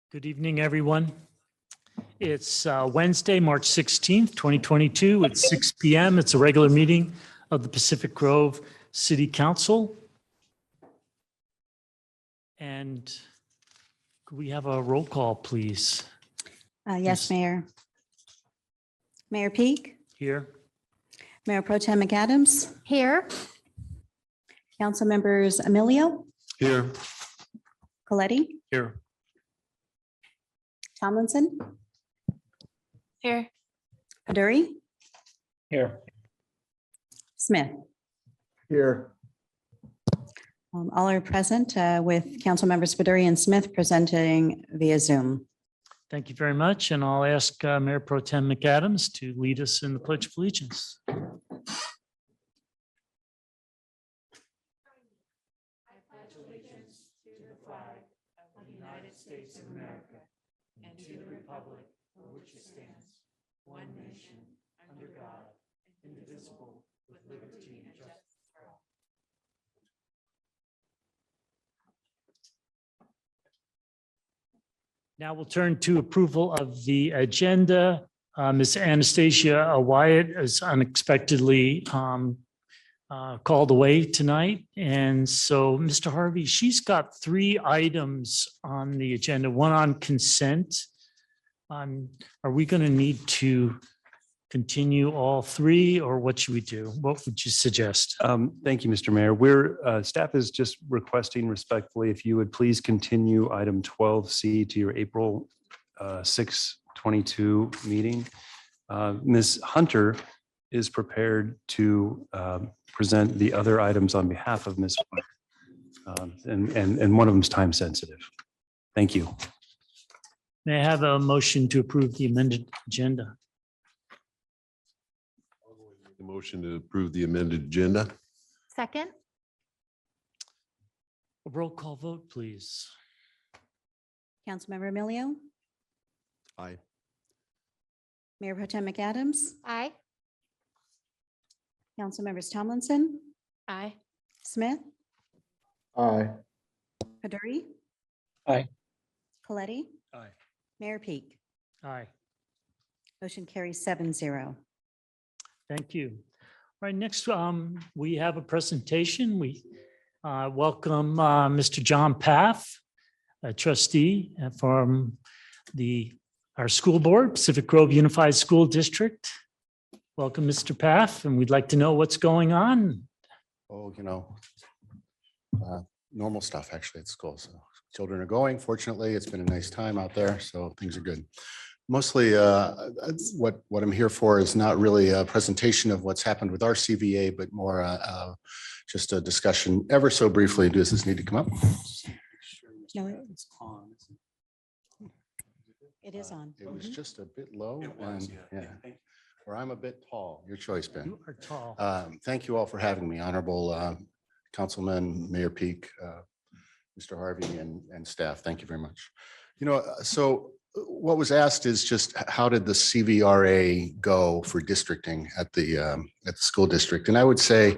Good evening, everyone. It's Wednesday, March 16th, 2022. It's 6 p.m. It's a regular meeting of the Pacific Grove City Council. And could we have a roll call, please? Yes, Mayor. Mayor Peak, Here. Mayor Pro Tem McAdams, Here. Council members Emilio, Here. Coletti, Here. Tomlinson, Here. Paduri, Here. Smith. Here. All are present with Council members Paduri and Smith presenting via Zoom. Thank you very much. And I'll ask Mayor Pro Tem McAdams to lead us in the Pledge of Allegiance. United States of America and to the republic for which it stands, one nation, under God, indivisible, with liberty and justice for all. Now we'll turn to approval of the agenda. Ms. Anastasia Wyatt is unexpectedly called away tonight. And so, Mr. Harvey, she's got 3 items on the agenda, one on consent. Are we going to need to continue all 3, or what should we do? What would you suggest? Thank you, Mr. Mayor. Staff is just requesting respectfully if you would please continue item 12C to your April 6, 22 meeting. Ms. Hunter is prepared to present the other items on behalf of Ms. White. And one of them is time sensitive. Thank you. May I have a motion to approve the amended agenda? The motion to approve the amended agenda. Second. A roll call vote, please. Councilmember Emilio, Aye. Mayor Pro Tem McAdams, Aye. Council members Tomlinson, Aye. Smith, Aye. Paduri. Aye. Coletti. Aye. Mayor Peak. Aye. Motion carries 7-0. Thank you. All right, next, we have a presentation. We welcome Mr. John Paff, a trustee from our school board, Pacific Grove Unified School District. Welcome, Mr. Paff, and we'd like to know what's going on. Oh, normal stuff actually at school. So children are going. Fortunately, it's been a nice time out there, so things are good. Mostly what I'm here for is not really a presentation of what's happened with our CVA, but more just a discussion ever so briefly. Does this need to come up? No, it's on. It is on. It was just a bit low and yeah, or I'm a bit tall. Your choice, Ben. You are tall. Thank you all for having me, Honorable Councilman, Mayor Peak, Mr. Harvey, and staff. Thank you very much. So what was asked is just how did the CVRA go for districting at the school district? And I would say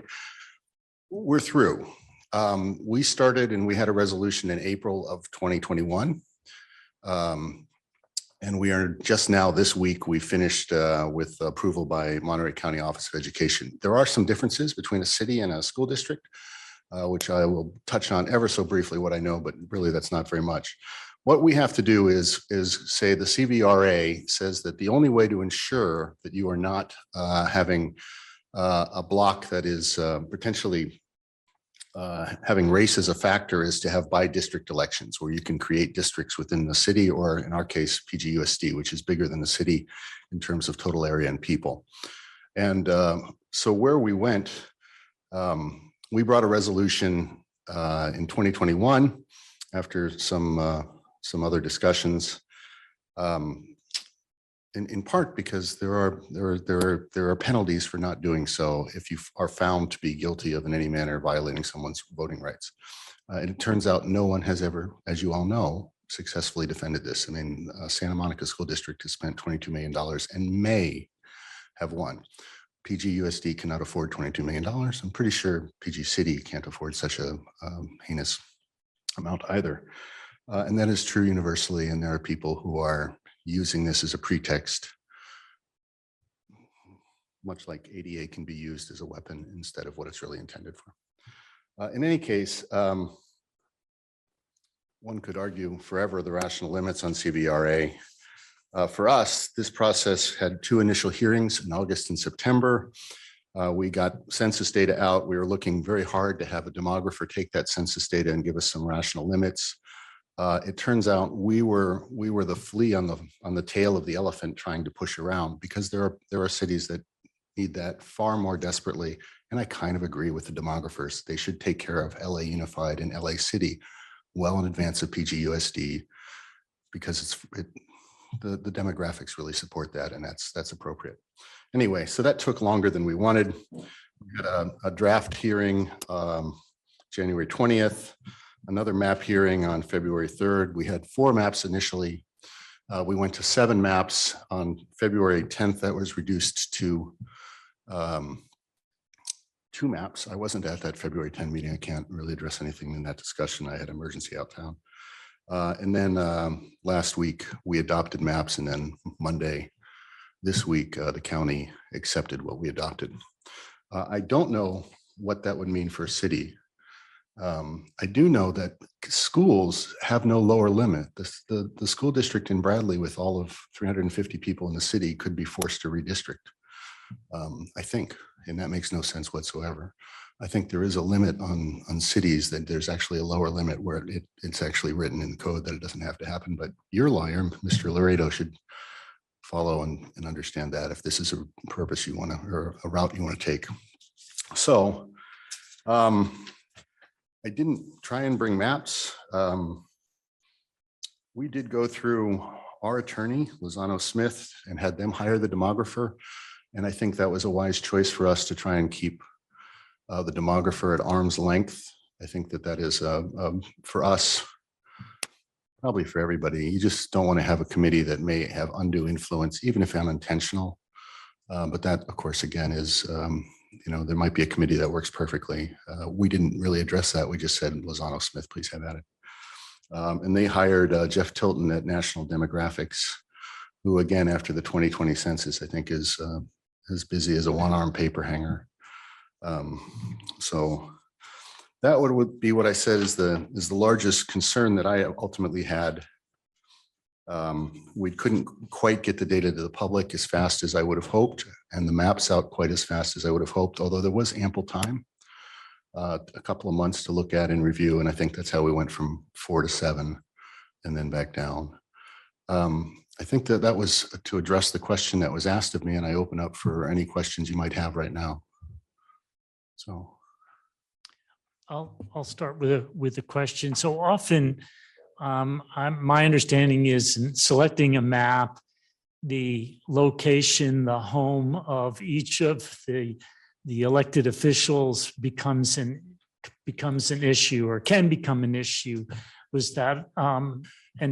we're through. We started and we had a resolution in April of 2021. And we are just now this week, we finished with approval by Monterey County Office of Education. There are some differences between a city and a school district, which I will touch on ever so briefly what I know, but really that's not very much. What we have to do is say the CVRA says that the only way to ensure that you are not having a block that is potentially having race as a factor is to have by-district elections where you can create districts within the city, or in our case, PGUSD, which is bigger than the city in terms of total area and people. And so where we went, we brought a resolution in 2021 after some other discussions, in part because there are penalties for not doing so if you are found to be guilty of in any manner violating someone's voting rights. And it turns out no one has ever, as you all know, successfully defended this. I mean, Santa Monica School District has spent $22 million and may have won. PGUSD cannot afford $22 million. I'm pretty sure PG City can't afford such a heinous amount either. And that is true universally. And there are people who are using this as a pretext, much like ADA can be used as a weapon instead of what it's really intended for. In any case, one could argue forever the rational limits on CVRA. For us, this process had two initial hearings in August and September. We got census data out. We were looking very hard to have a demographer take that census data and give us some rational limits. It turns out we were the flea on the tail of the elephant trying to push around, because there are cities that need that far more desperately. And I kind of agree with the demographers. They should take care of LA Unified and LA City well in advance of PGUSD, because the demographics really support that, and that's appropriate. Anyway, so that took longer than we wanted. We had a draft hearing January 20th, another map hearing on February 3rd. We had 4 maps initially. We went to 7 maps on February 10th. That was reduced to 2 maps. I wasn't at that February 10 meeting. I can't really address anything in that discussion. I had emergency out town. And then last week we adopted maps, and then Monday this week the county accepted what we adopted. I don't know what that would mean for a city. I do know that schools have no lower limit. The school district in Bradley, with all of 350 people in the city, could be forced to redistrict, I think, and that makes no sense whatsoever. I think there is a limit on cities, that there's actually a lower limit where it's actually written in the code that it doesn't have to happen. But your lawyer, Mr. Laredo, should follow and understand that if this is a purpose you want to, or a route you want to take. So I didn't try and bring maps. We did go through our attorney, Lozano Smith, and had them hire the demographer. And I think that was a wise choice for us to try and keep the demographer at arm's length. I think that is for us, probably for everybody. You just don't want to have a committee that may have undue influence, even if unintentional. But that, of course, again, is, there might be a committee that works perfectly. We didn't really address that. We just said, Lozano Smith, please have at it. And they hired Jeff Tilton at National Demographics, who, again, after the 2020 census, I think is as busy as a one-arm paper hanger. So that would be what I said is the largest concern that I ultimately had. We couldn't quite get the data to the public as fast as I would have hoped, and the maps out quite as fast as I would have hoped, although there was ample time, a couple of months to look at and review. And I think that's how we went from 4 to 7 and then back down. I think that was to address the question that was asked of me, and I open up for any questions you might have right now. So I'll start with a question. So often, my understanding is in selecting a map, the location, the home of each of the elected officials becomes an issue, or can become an issue. Was that an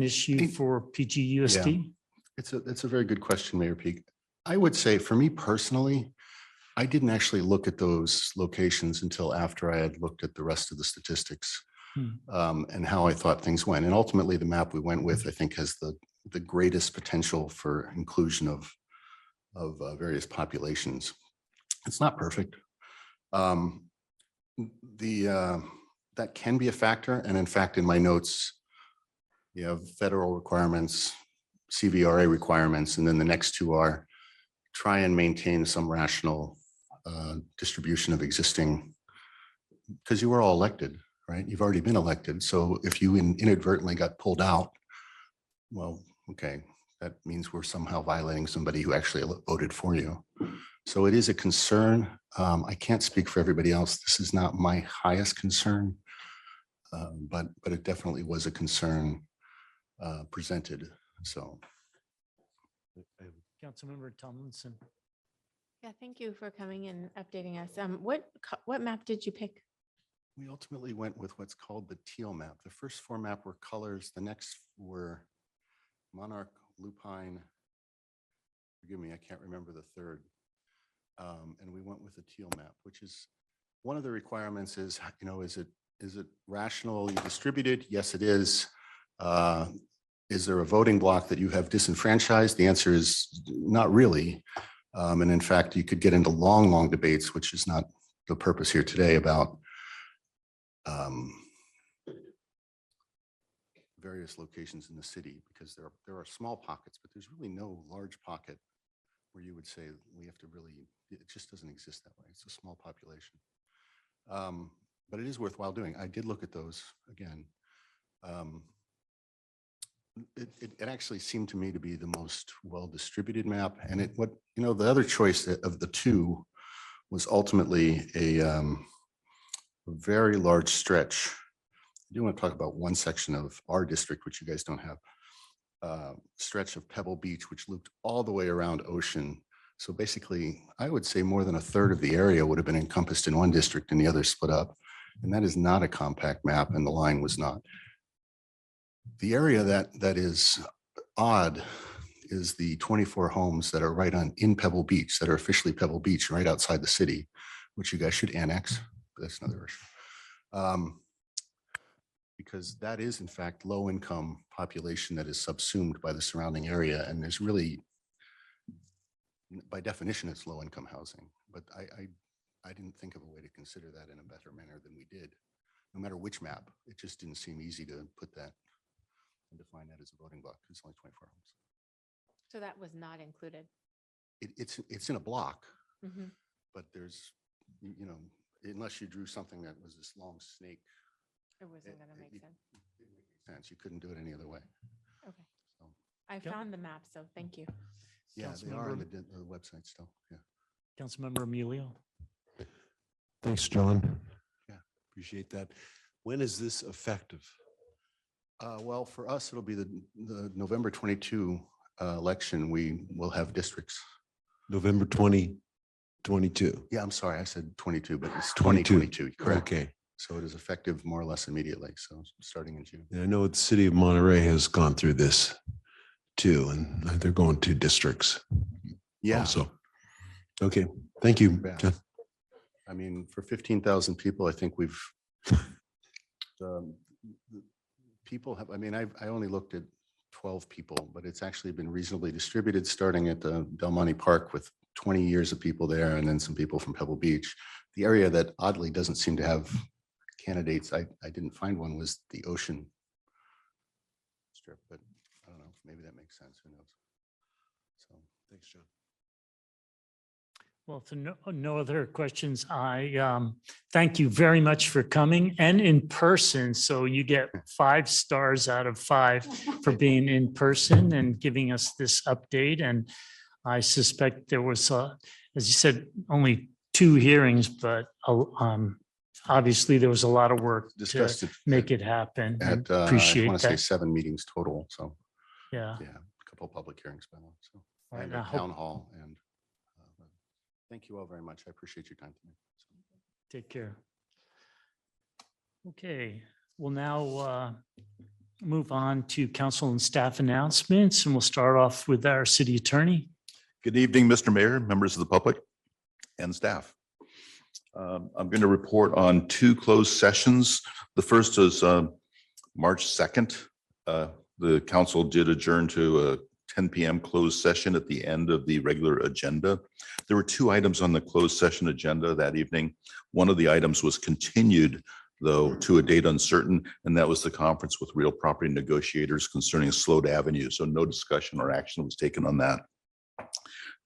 issue for PGUSD? It's a very good question, Mayor Peak. I would say, for me personally, I didn't actually look at those locations until after I had looked at the rest of the statistics and how I thought things went. And ultimately, the map we went with, I think, has the greatest potential for inclusion of various populations. It's not perfect. That can be a factor. And in fact, in my notes, you have federal requirements, CVRA requirements, and then the next 2 are try and maintain some rational distribution of existing, because you were all elected, right? You've already been elected. So if you inadvertently got pulled out, well, okay, that means we're somehow violating somebody who actually voted for you. So it is a concern. I can't speak for everybody else. This is not my highest concern, but it definitely was a concern presented. So. Councilmember Tomlinson. Yeah, thank you for coming and updating us. What map did you pick? We ultimately went with what's called the teal map. The first 4 map were colors. The next were monarch, lupine. Forgive me, I can't remember the third. And we went with the teal map, which is one of the requirements is, is it rationally distributed? Yes, it is. Is there a voting block that you have disenfranchised? The answer is not really. And in fact, you could get into long, long debates, which is not the purpose here today, about various locations in the city, because there are small pockets, but there's really no large pocket where you would say we have to really, it just doesn't exist that way. It's a small population. But it is worthwhile doing. I did look at those again. It actually seemed to me to be the most well-distributed map. And the other choice of the two was ultimately a very large stretch. I do want to talk about one section of our district, which you guys don't have. Stretch of Pebble Beach, which looped all the way around Ocean. So basically, I would say more than a third of the area would have been encompassed in one district and the other split up. And that is not a compact map, and the line was not. The area that is odd is the 24 homes that are right in Pebble Beach, that are officially Pebble Beach, right outside the city, which you guys should annex. But that's another issue. Because that is in fact low-income population that is subsumed by the surrounding area, and there's really, by definition, it's low-income housing. But I didn't think of a way to consider that in a better manner than we did. No matter which map, it just didn't seem easy to put that and define that as a voting block. It's only 24 homes. So that was not included. It's in a block, Mhm. but there's, unless you drew something that was this long snake. It wasn't going to make sense. It didn't make sense. You couldn't do it any other way. Okay. So, I Yep. found the map, so thank you. yeah, they are on the Councilmember- website still. Yeah. Councilmember Emilio. Thanks, John. Yeah. Appreciate that. When is this effective? Well, for us, it'll be the November 22 election. We will have districts. November 2022. Yeah, I'm sorry, I said 22, but it's 22. 2022. Correct. Okay. So it is effective more or less immediately. So starting in June. And I know the city of Monterey has gone through this too, and they're going to districts Yeah. also. Okay, thank you, Yeah. John. I mean, for 15,000 people, I think we've, people have, I mean, I only looked at 12 people, but it's actually been reasonably distributed, starting at the Del Monte Park with 20 years of people there, and then some people from Pebble Beach. The area that oddly doesn't seem to have candidates, I didn't find one, was the Ocean Strip, but I don't know, maybe that makes sense, who knows? So, Thanks, John. Well, if no other questions, I thank you very much for coming and in person. So you get 5 stars out of 5 for being in person and giving us this update. And I suspect there was, as you said, only 2 hearings, but obviously there was a lot of work to discussed it make it happen. And at, I appreciate want to say that. 7 meetings total, so, Yeah. yeah, a couple of public hearings by now, so. All right, And I a hope- town hall, and thank you all very much. I appreciate your time tonight. Take care. Okay, we'll now move on to council and staff announcements, and we'll start off with our city attorney. Good evening, Mr. Mayor, members of the public and staff. I'm going to report on 2 closed sessions. The first is March 2nd. The council did adjourn to a 10 p.m. closed session at the end of the regular agenda. There were 2 items on the closed session agenda that evening. One of the items was continued, though, to a date uncertain, and that was the conference with real property negotiators concerning Sloat Avenue. So no discussion or action was taken on that.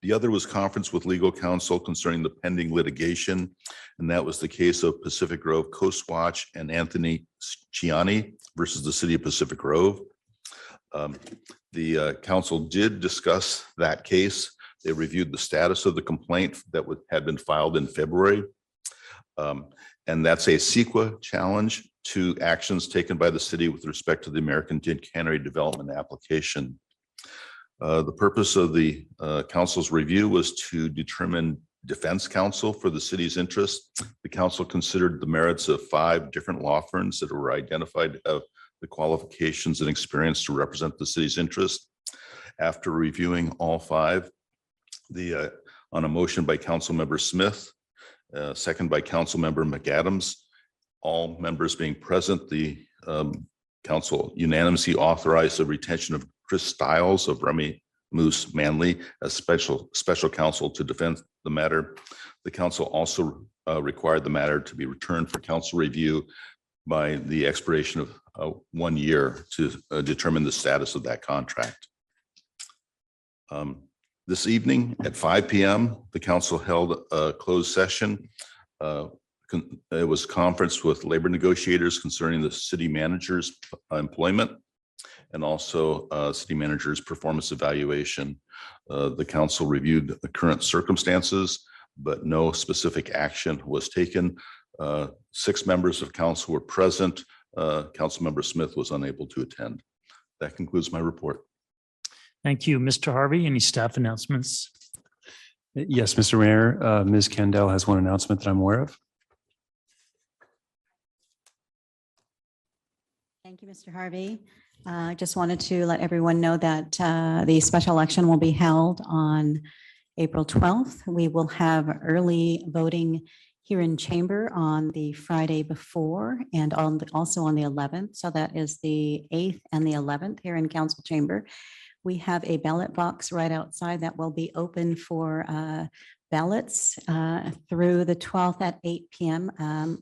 The other was conference with legal counsel concerning the pending litigation, and that was the case of Pacific Grove Coast Watch and Anthony Ciani versus the city of Pacific Grove. The council did discuss that case. They reviewed the status of the complaint that had been filed in February. And that's a CEQA challenge to actions taken by the city with respect to the American Tin Cannery development application. The purpose of the council's review was to determine defense counsel for the city's interest. The council considered the merits of 5 different law firms that were identified to have the qualifications and experience to represent the city's interest. After reviewing all 5, on a motion by Council Member Smith, second by Council Member McAdams, all members being present, the Council unanimously authorized the retention of Chris Stiles of Remy Moose Manley as special counsel to defend the matter. The council also required the matter to be returned for council review by the expiration of 1 year to determine the status of that contract. This evening at 5 p.m., the council held a closed session. It was conference with labor negotiators concerning the city manager's employment and also city manager's performance evaluation. The council reviewed the current circumstances, but no specific action was taken. 6 members of council were present. Councilmember Smith was unable to attend. That concludes my report. Thank you, Mr. Harvey. Any staff announcements? Yes, Mr. Mayor, Ms. Kendall has one announcement that I'm aware of. Thank you, Mr. Harvey. I just wanted to let everyone know that the special election will be held on April 12th. We will have early voting here in chamber on the Friday before and also on the 11th. So that is the 8th and the 11th here in council chamber. We have a ballot box right outside that will be open for ballots through the 12th at 8 p.m.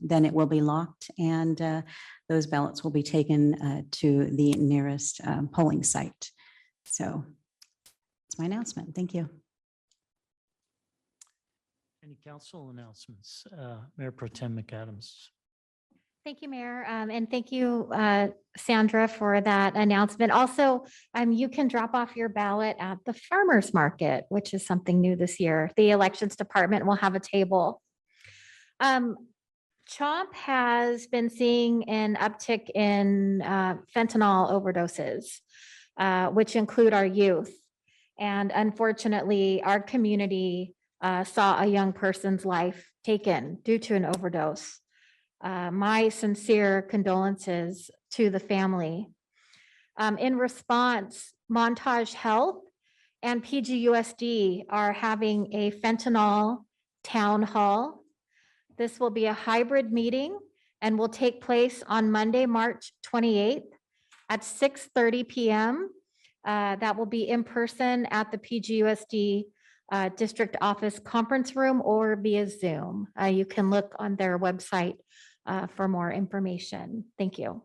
Then it will be locked and those ballots will be taken to the nearest polling site. So that's my announcement. Thank you. Any council announcements? Mayor Pro Tem McAdams. Thank you, Mayor. And thank you, Sandra, for that announcement. Also, you can drop off your ballot at the farmer's market, which is something new this year. The elections department will have a table. CHOMP has been seeing an uptick in fentanyl overdoses, which include our youth. And unfortunately, our community saw a young person's life taken due to an overdose. My sincere condolences to the family. In response, Montage Health and PGUSD are having a fentanyl town hall. This will be a hybrid meeting and will take place on Monday, March 28th at 6:30 p.m. That will be in person at the PGUSD district office conference room or via Zoom. You can look on their website for more information. Thank you.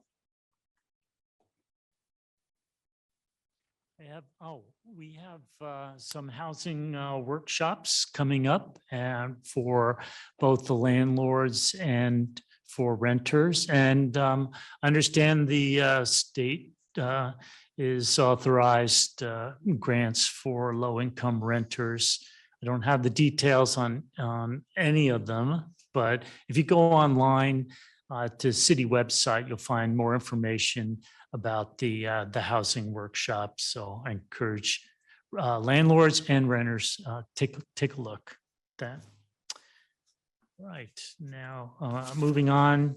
We have some housing workshops coming up and for both the landlords and for renters. And understand the state is authorized grants for low-income renters. I don't have the details on any of them, but if you go online to city website, you'll find more information about the housing workshop. So I encourage landlords and renters take a look at that. Right now, moving on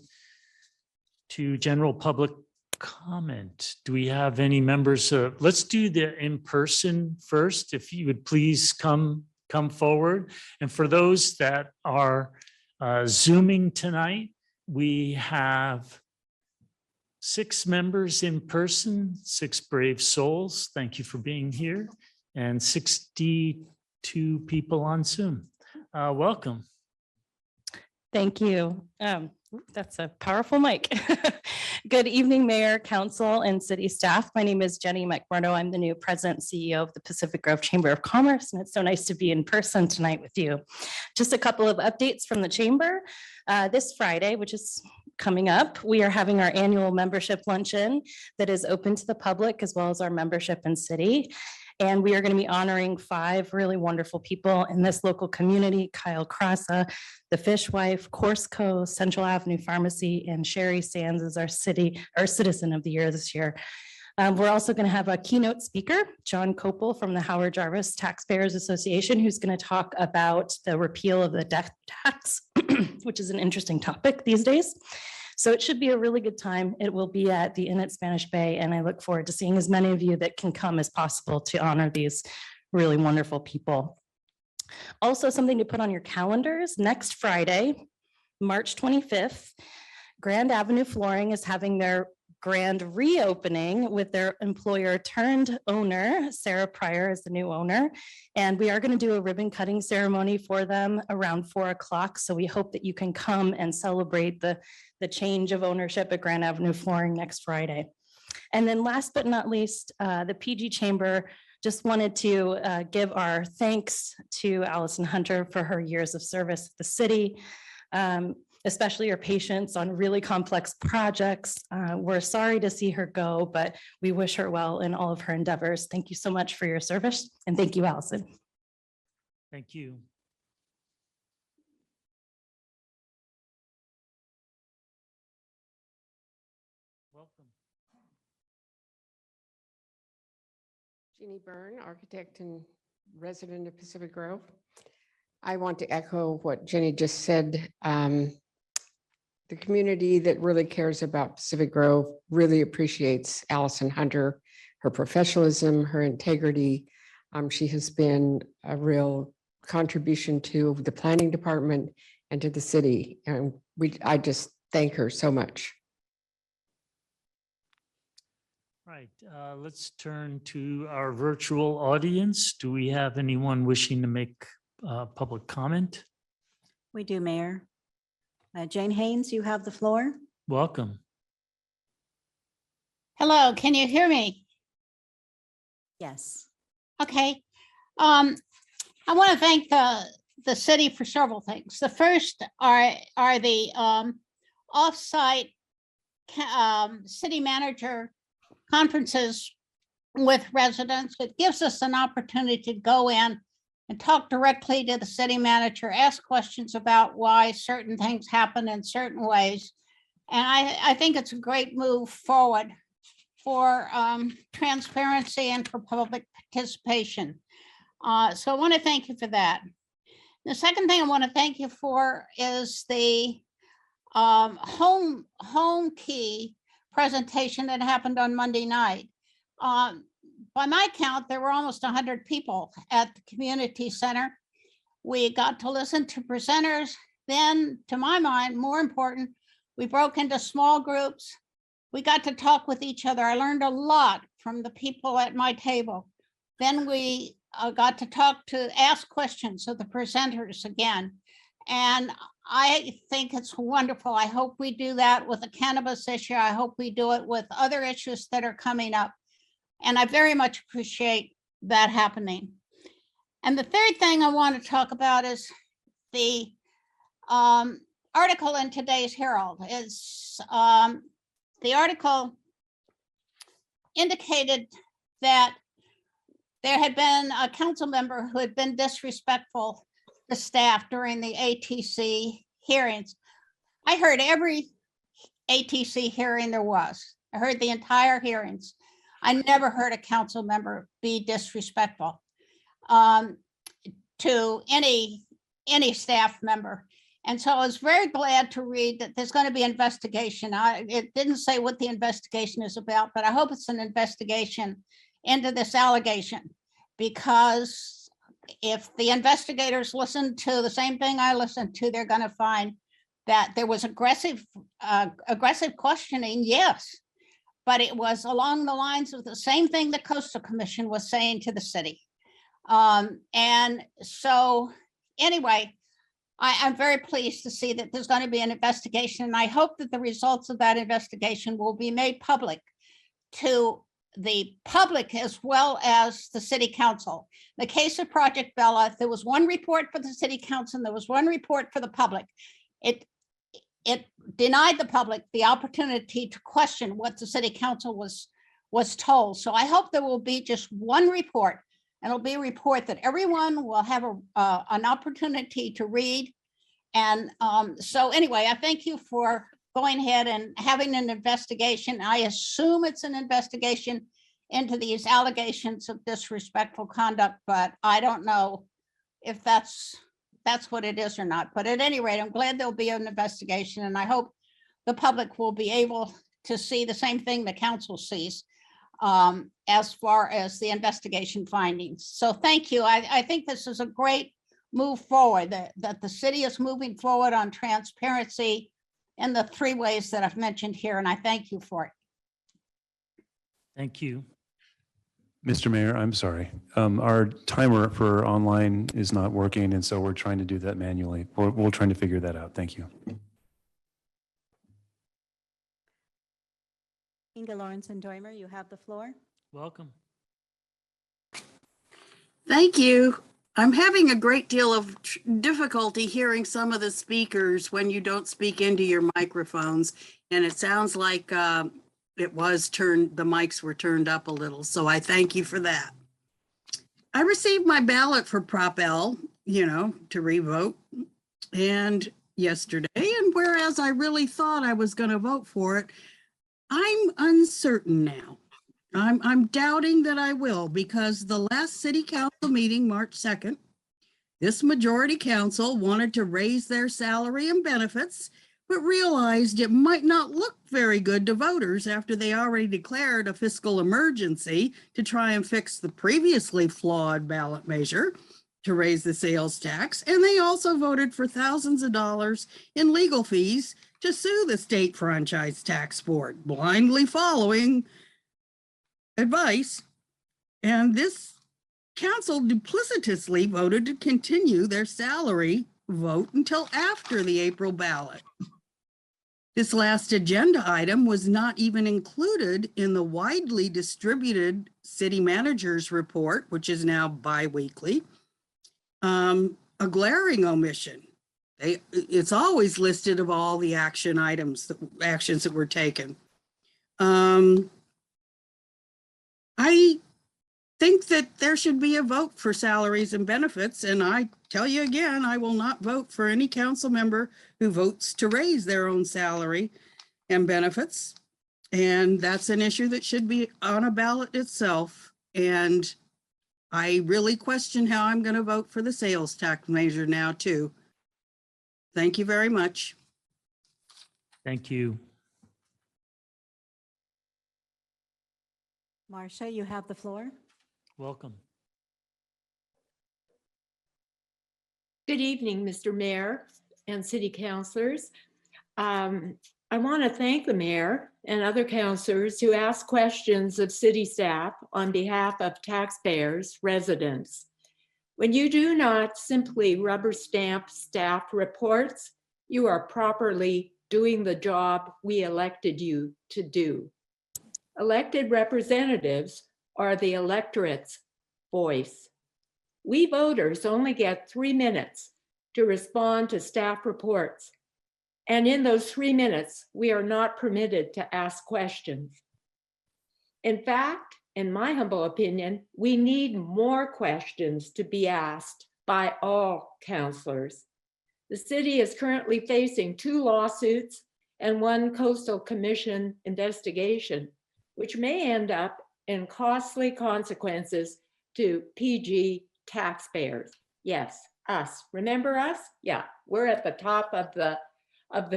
to general public comment. Do we have any members? Let's do the in-person first. If you would please come forward. And for those that are Zooming tonight, we have 6 members in person, 6 brave souls. Thank you for being here. And 62 people on Zoom. Welcome. Thank you. That's a powerful mic. Good evening, Mayor, Council, and City staff. My name is Jenny McMurdo. I'm the new President and CEO of the Pacific Grove Chamber of Commerce, and it's so nice to be in person tonight with you. Just a couple of updates from the Chamber. This Friday, which is coming up, we are having our annual membership luncheon that is open to the public as well as our membership in City. And we are going to be honoring 5 really wonderful people in this local community: Kyle Crassa, the Fishwife, Corsco, Central Avenue Pharmacy, and Sherry Sands is our Citizen of the Year this year. We're also going to have a keynote speaker, John Copel from the Howard Jarvis Taxpayers Association, who's going to talk about the repeal of the death tax, which is an interesting topic these days. So it should be a really good time. It will be at the Inn at Spanish Bay, and I look forward to seeing as many of you that can come as possible to honor these really wonderful people. Also, something to put on your calendars: next Friday, March 25th, Grand Avenue Flooring is having their grand reopening with their employer turned owner. Sarah Pryor is the new owner. And we are going to do a ribbon cutting ceremony for them around 4 o'clock. So we hope that you can come and celebrate the change of ownership at Grand Avenue Flooring next Friday. And then last but not least, the PG Chamber just wanted to give our thanks to Allison Hunter for her years of service at the city, especially her patience on really complex projects. We're sorry to see her go, but we wish her well in all of her endeavors. Thank you so much for your service, and thank you, Allison. Thank you. Welcome. Jeannie Byrne, architect and resident of Pacific Grove. I want to echo what Jenny just said. The community that really cares about Pacific Grove really appreciates Allison Hunter, her professionalism, her integrity. She has been a real contribution to the planning department and to the city. And I just thank her so much. Right, let's turn to our virtual audience. Do we have anyone wishing to make public comment? We do, Mayor. Jane Haynes, you have the floor. Welcome. Hello, can you hear me? Yes. Okay. I want to thank the city for several things. The first are the offsite city manager conferences with residents. It gives us an opportunity to go in and talk directly to the city manager, ask questions about why certain things happen in certain ways. And I think it's a great move forward for transparency and for public participation. So I want to thank you for that. The second thing I want to thank you for is the home key presentation that happened on Monday night. By my count, there were almost 100 people at the community center. We got to listen to presenters. Then, to my mind, more important, we broke into small groups. We got to talk with each other. I learned a lot from the people at my table. Then we got to ask questions of the presenters again. And I think it's wonderful. I hope we do that with the cannabis issue. I hope we do it with other issues that are coming up. And I very much appreciate that happening. And the third thing I want to talk about is the article in today's Herald. The article indicated that there had been a council member who had been disrespectful to staff during the ATC hearings. I heard every ATC hearing there was. I heard the entire hearings. I never heard a council member be disrespectful to any staff member. And so I was very glad to read that there's going to be an investigation. It didn't say what the investigation is about, but I hope it's an investigation into this allegation, because if the investigators listen to the same thing I listened to, they're going to find that there was aggressive questioning, yes, but it was along the lines of the same thing the Coastal Commission was saying to the city. And so anyway, I'm very pleased to see that there's going to be an investigation, and I hope that the results of that investigation will be made public to the public as well as the city council. In the case of Project Bella, there was one report for the city council and there was one report for the public. It denied the public the opportunity to question what the city council was told. So I hope there will be just one report, and it'll be a report that everyone will have an opportunity to read. And so anyway, I thank you for going ahead and having an investigation. I assume it's an investigation into these allegations of disrespectful conduct, but I don't know if that's what it is or not. But at any rate, I'm glad there'll be an investigation, and I hope the public will be able to see the same thing the council sees as far as the investigation findings. So thank you. I think this is a great move forward, that the city is moving forward on transparency in the three ways that I've mentioned here, and I thank you for it. Thank you. Mr. Mayor, I'm sorry. Our timer for online is not working, and so we're trying to do that manually. We're trying to figure that out. Thank you. Inga Lawrence and Doimer, you have the floor. Welcome. Thank you. I'm having a great deal of difficulty hearing some of the speakers when you don't speak into your microphones. And it sounds like the mics were turned up a little. So I thank you for that. I received my ballot for Prop L, to revote and yesterday. And whereas I really thought I was going to vote for it, I'm uncertain now. I'm doubting that I will, because the last city council meeting, March 2nd, this majority council wanted to raise their salary and benefits, but realized it might not look very good to voters after they already declared a fiscal emergency to try and fix the previously flawed ballot measure to raise the sales tax. And they also voted for thousands of dollars in legal fees to sue the state franchise tax board, blindly following advice. And this council duplicitously voted to continue their salary vote until after the April ballot. This last agenda item was not even included in the widely distributed city manager's report, which is now bi-weekly. A glaring omission. It's always listed of all the actions that were taken. I think that there should be a vote for salaries and benefits. And I tell you again, I will not vote for any council member who votes to raise their own salary and benefits. And that's an issue that should be on a ballot itself. And I really question how I'm going to vote for the sales tax measure now too. Thank you very much. Thank you. Marcia, you have the floor. Welcome. Good evening, Mr. Mayor and city councilors. I want to thank the mayor and other councilors who asked questions of city staff on behalf of taxpayers, residents. When you do not simply rubber stamp staff reports, you are properly doing the job we elected you to do. Elected representatives are the electorate's voice. We voters only get 3 minutes to respond to staff reports. And in those 3 minutes, we are not permitted to ask questions. In fact, in my humble opinion, we need more questions to be asked by all councilors. The city is currently facing 2 lawsuits and 1 Coastal Commission investigation, which may end up in costly consequences to PG taxpayers. Yes, us. Remember us? Yeah, we're at the top of the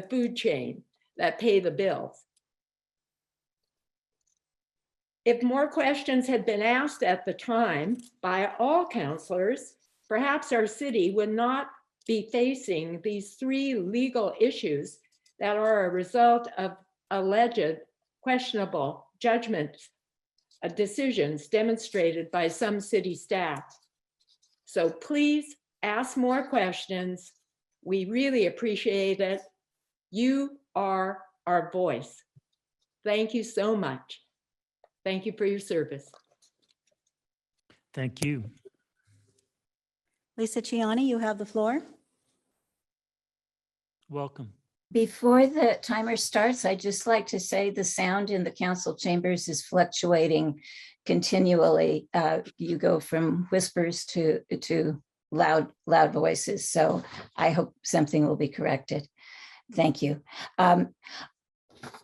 food chain that pay the bills. If more questions had been asked at the time by all councilors, perhaps our city would not be facing these 3 legal issues that are a result of alleged questionable judgments, decisions demonstrated by some city staff. So please ask more questions. We really appreciate it. You are our voice. Thank you so much. Thank you for your service. Thank you. Lisa Ciani, you have the floor. Welcome. Before the timer starts, I'd just like to say the sound in the council chambers is fluctuating continually. You go from whispers to loud voices. So I hope something will be corrected. Thank you.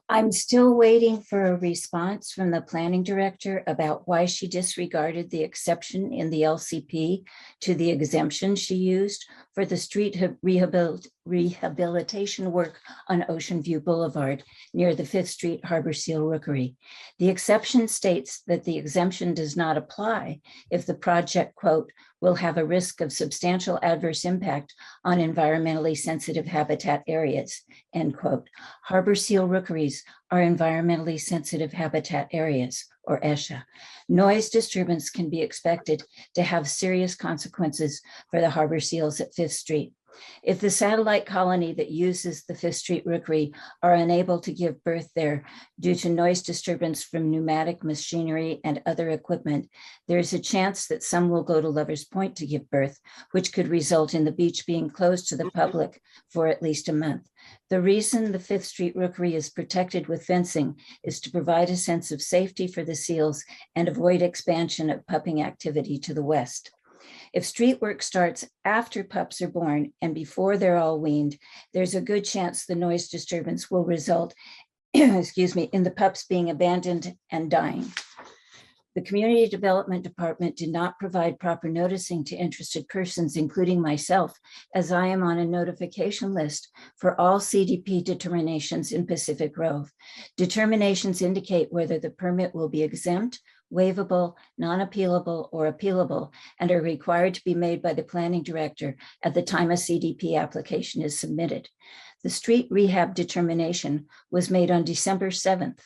I'm still waiting for a response from the planning director about why she disregarded the exception in the LCP to the exemption she used for the street rehabilitation work on Ocean View Boulevard near the 5th Street Harbor Seal Rookery. The exception states that the exemption does not apply if the project, quote, will have a risk of substantial adverse impact on environmentally sensitive habitat areas, end quote. Harbor seal rookeries are environmentally sensitive habitat areas, or ESHA. Noise disturbance can be expected to have serious consequences for the harbor seals at Fifth Street. If the satellite colony that uses the Fifth Street Rookery are unable to give birth there due to noise disturbance from pneumatic machinery and other equipment, there is a chance that some will go to Lovers Point to give birth, which could result in the beach being closed to the public for at least a month. The reason the Fifth Street Rookery is protected with fencing is to provide a sense of safety for the seals and avoid expansion of pupping activity to the west. If street work starts after pups are born and before they're all weaned, there's a good chance the noise disturbance will result, excuse me, in the pups being abandoned and dying. The Community Development Department did not provide proper noticing to interested persons, including myself, as I am on a notification list for all CDP determinations in Pacific Grove. Determinations indicate whether the permit will be exempt, waivable, non-appealable, or appealable, and are required to be made by the planning director at the time a CDP application is submitted. The street rehab determination was made on December 7th,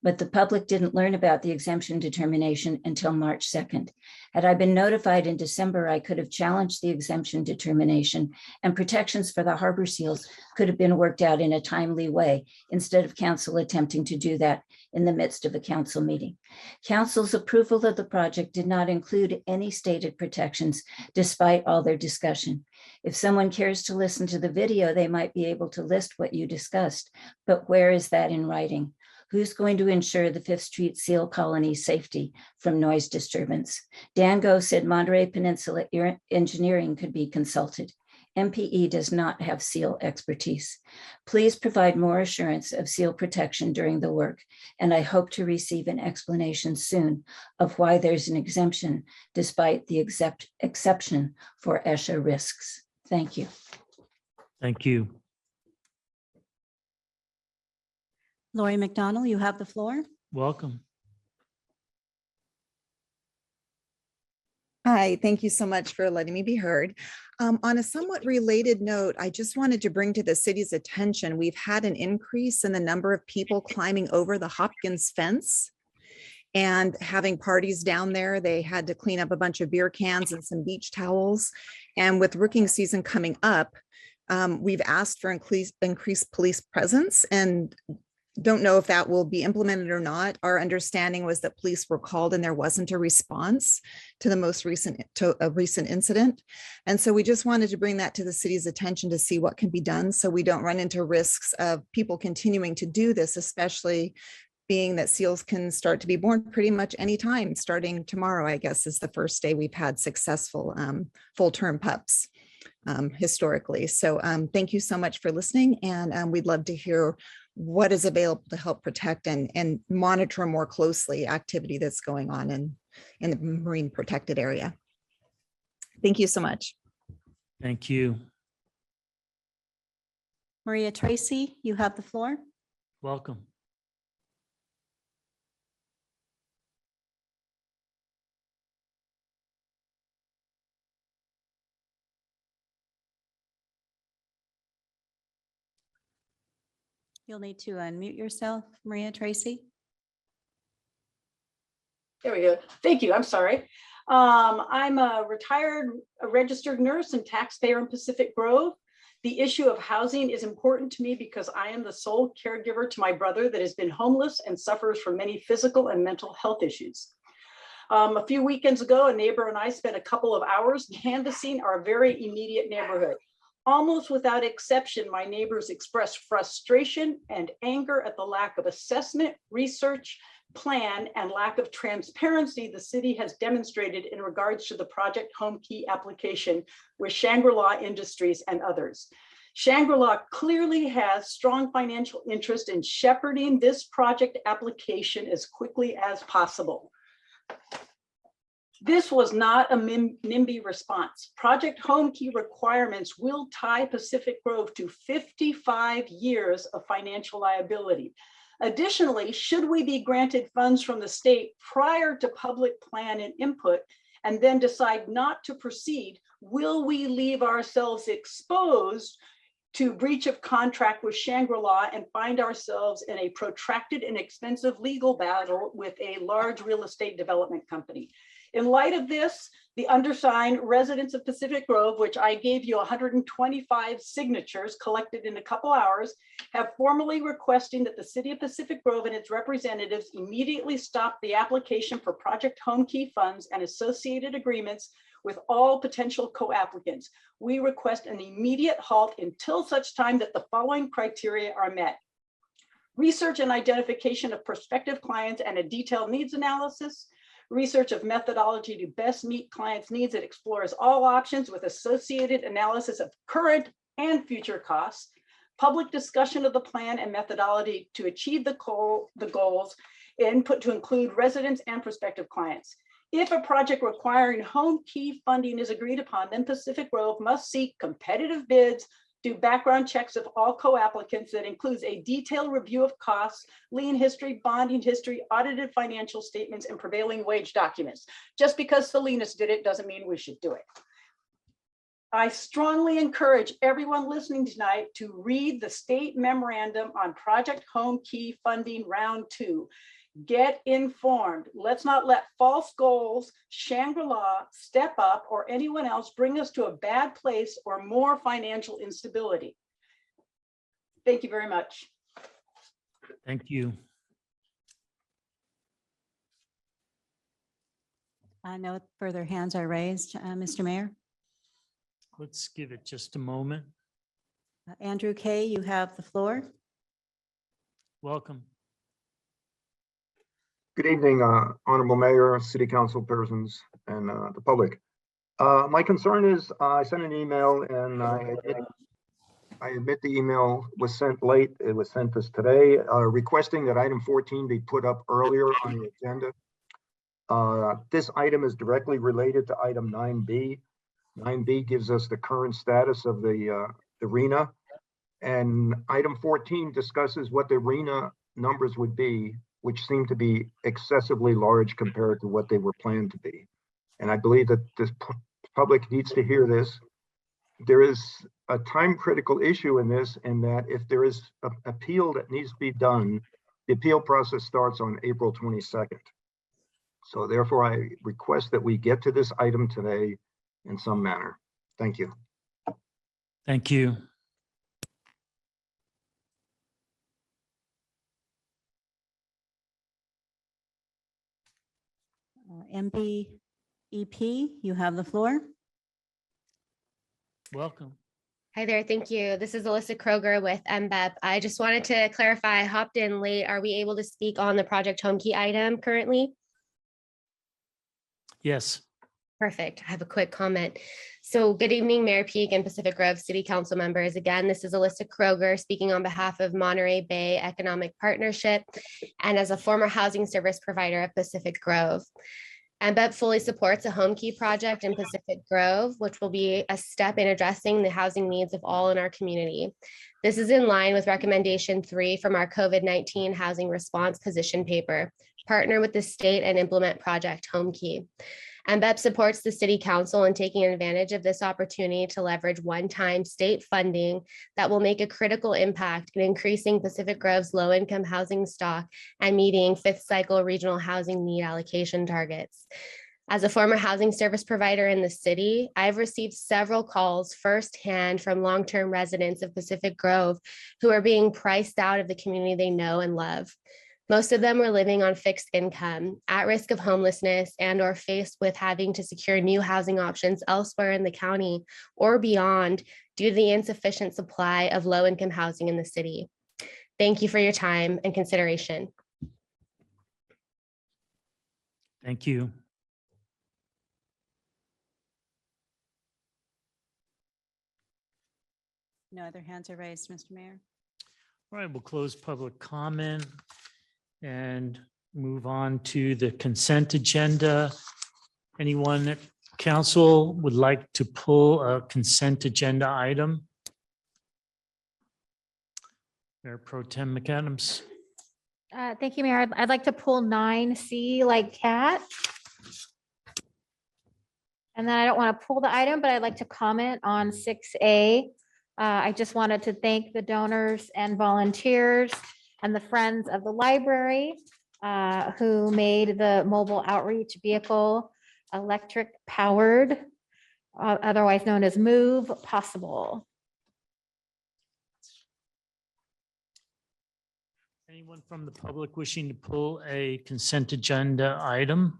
but the public didn't learn about the exemption determination until March 2nd. Had I been notified in December, I could have challenged the exemption determination, and protections for the harbor seals could have been worked out in a timely way instead of council attempting to do that in the midst of a council meeting. Council's approval of the project did not include any stated protections despite all their discussion. If someone cares to listen to the video, they might be able to list what you discussed, but where is that in writing? Who's going to ensure the Fifth Street Seal Colony's safety from noise disturbance? Dango said Monterey Peninsula Engineering could be consulted. MPE does not have seal expertise. Please provide more assurance of seal protection during the work, and I hope to receive an explanation soon of why there's an exemption despite the exception for ESHA risks. Thank you. Thank you. Lori McDonald, you have the floor. Welcome. Hi, thank you so much for letting me be heard. On a somewhat related note, I just wanted to bring to the city's attention, we've had an increase in the number of people climbing over the Hopkins fence and having parties down there. They had to clean up a bunch of beer cans and some beach towels. And with rooking season coming up, we've asked for increased police presence, and don't know if that will be implemented or not. Our understanding was that police were called and there wasn't a response to the most recent incident. And so we just wanted to bring that to the city's attention to see what can be done so we don't run into risks of people continuing to do this, especially being that seals can start to be born pretty much anytime. Starting tomorrow, I guess, is the first day we've had successful full-term pups historically. So thank you so much for listening, and we'd love to hear what is available to help protect and monitor more closely activity that's going on in the marine protected area. Thank you so much. Thank you. Maria Tracy, you have the floor. Welcome. You'll need to unmute yourself, Maria Tracy. There we go. Thank you. I'm sorry. I'm a retired registered nurse and taxpayer in Pacific Grove. The issue of housing is important to me because I am the sole caregiver to my brother that has been homeless and suffers from many physical and mental health issues. A few weekends ago, a neighbor and I spent a couple of hours canvassing our very immediate neighborhood. Almost without exception, my neighbors expressed frustration and anger at the lack of assessment, research, plan, and lack of transparency the city has demonstrated in regards to the Project Home Key application with Shangri-La Industries and others. Shangri-La clearly has strong financial interest in shepherding this project application as quickly as possible. This was not a NIMBY response. Project Home Key requirements will tie Pacific Grove to 55 years of financial liability. Additionally, should we be granted funds from the state prior to public plan and input and then decide not to proceed, will we leave ourselves exposed to breach of contract with Shangri-La and find ourselves in a protracted and expensive legal battle with a large real estate development company. In light of this, the undersigned residents of Pacific Grove, which I gave you 125 signatures collected in a couple hours, have formally requesting that the city of Pacific Grove and its representatives immediately stop the application for Project Home Key funds and associated agreements with all potential co-applicants. We request an immediate halt until such time that the following criteria are met. Research and identification of prospective clients and a detailed needs analysis. Research of methodology to best meet clients' needs that explores all options with associated analysis of current and future costs. Public discussion of the plan and methodology to achieve the goals, input to include residents and prospective clients. If a project requiring home key funding is agreed upon, then Pacific Grove must seek competitive bids, do background checks of all co-applicants that includes a detailed review of costs, lien history, bonding history, audited financial statements, and prevailing wage documents. Just because Salinas did it doesn't mean we should do it. I strongly encourage everyone listening tonight to read the state memorandum on Project Home Key Funding Round 2. Get informed. Let's not let false goals, Shangri-La, Step Up, or anyone else bring us to a bad place or more financial instability. Thank you very much. Thank you. No further hands are raised. Mr. Mayor. Let's give it just a moment. Andrew Kay, you have the floor. Welcome. Good evening, Honorable Mayor, City Council persons, and the public. My concern is I sent an email and I admit the email was sent late. It was sent us today, requesting that item 14 be put up earlier on the agenda. This item is directly related to item 9B. 9B gives us the current status of the RENA, and item 14 discusses what the RENA numbers would be, which seem to be excessively large compared to what they were planned to be. And I believe that this public needs to hear this. There is a time critical issue in this, in that if there is an appeal that needs to be done, the appeal process starts on April 22nd. So therefore, I request that we get to this item today in some manner. Thank you. Thank you. MBEP, you have the floor. Welcome. Hi there, thank you. This is Alyssa Kroger with MBEP. I just wanted to clarify, I hopped in late. Are we able to speak on the Project Home Key item currently? Yes. Perfect. I have a quick comment. So good evening, Mayor Peak and Pacific Grove City Council members. Again, this is Alyssa Kroger speaking on behalf of Monterey Bay Economic Partnership and as a former housing service provider at Pacific Grove. MBEP fully supports a home key project in Pacific Grove, which will be a step in addressing the housing needs of all in our community. This is in line with recommendation 3 from our COVID-19 housing response position paper, partner with the state and implement Project Home Key. MBEP supports the City Council in taking advantage of this opportunity to leverage one-time state funding that will make a critical impact in increasing Pacific Grove's low-income housing stock and meeting 5th cycle regional housing need allocation targets. As a former housing service provider in the city, I've received several calls firsthand from long-term residents of Pacific Grove who are being priced out of the community they know and love. Most of them were living on fixed income, at risk of homelessness, and or faced with having to secure new housing options elsewhere in the county or beyond due to the insufficient supply of low-income housing in the city. Thank you for your time and consideration. Thank you. No other hands are raised, Mr. Mayor. All right, we'll close public comment and move on to the consent agenda. Anyone at council would like to pull a consent agenda item? Mayor Pro Tem McAdams. Thank you, Mayor. I'd like to pull 9C like cat. And then I don't want to pull the item, but I'd like to comment on 6A I just wanted to thank the donors and volunteers and the Friends of the Library who made the mobile outreach vehicle electric powered, otherwise known as MOVE, possible. Anyone from the public wishing to pull a consent agenda item?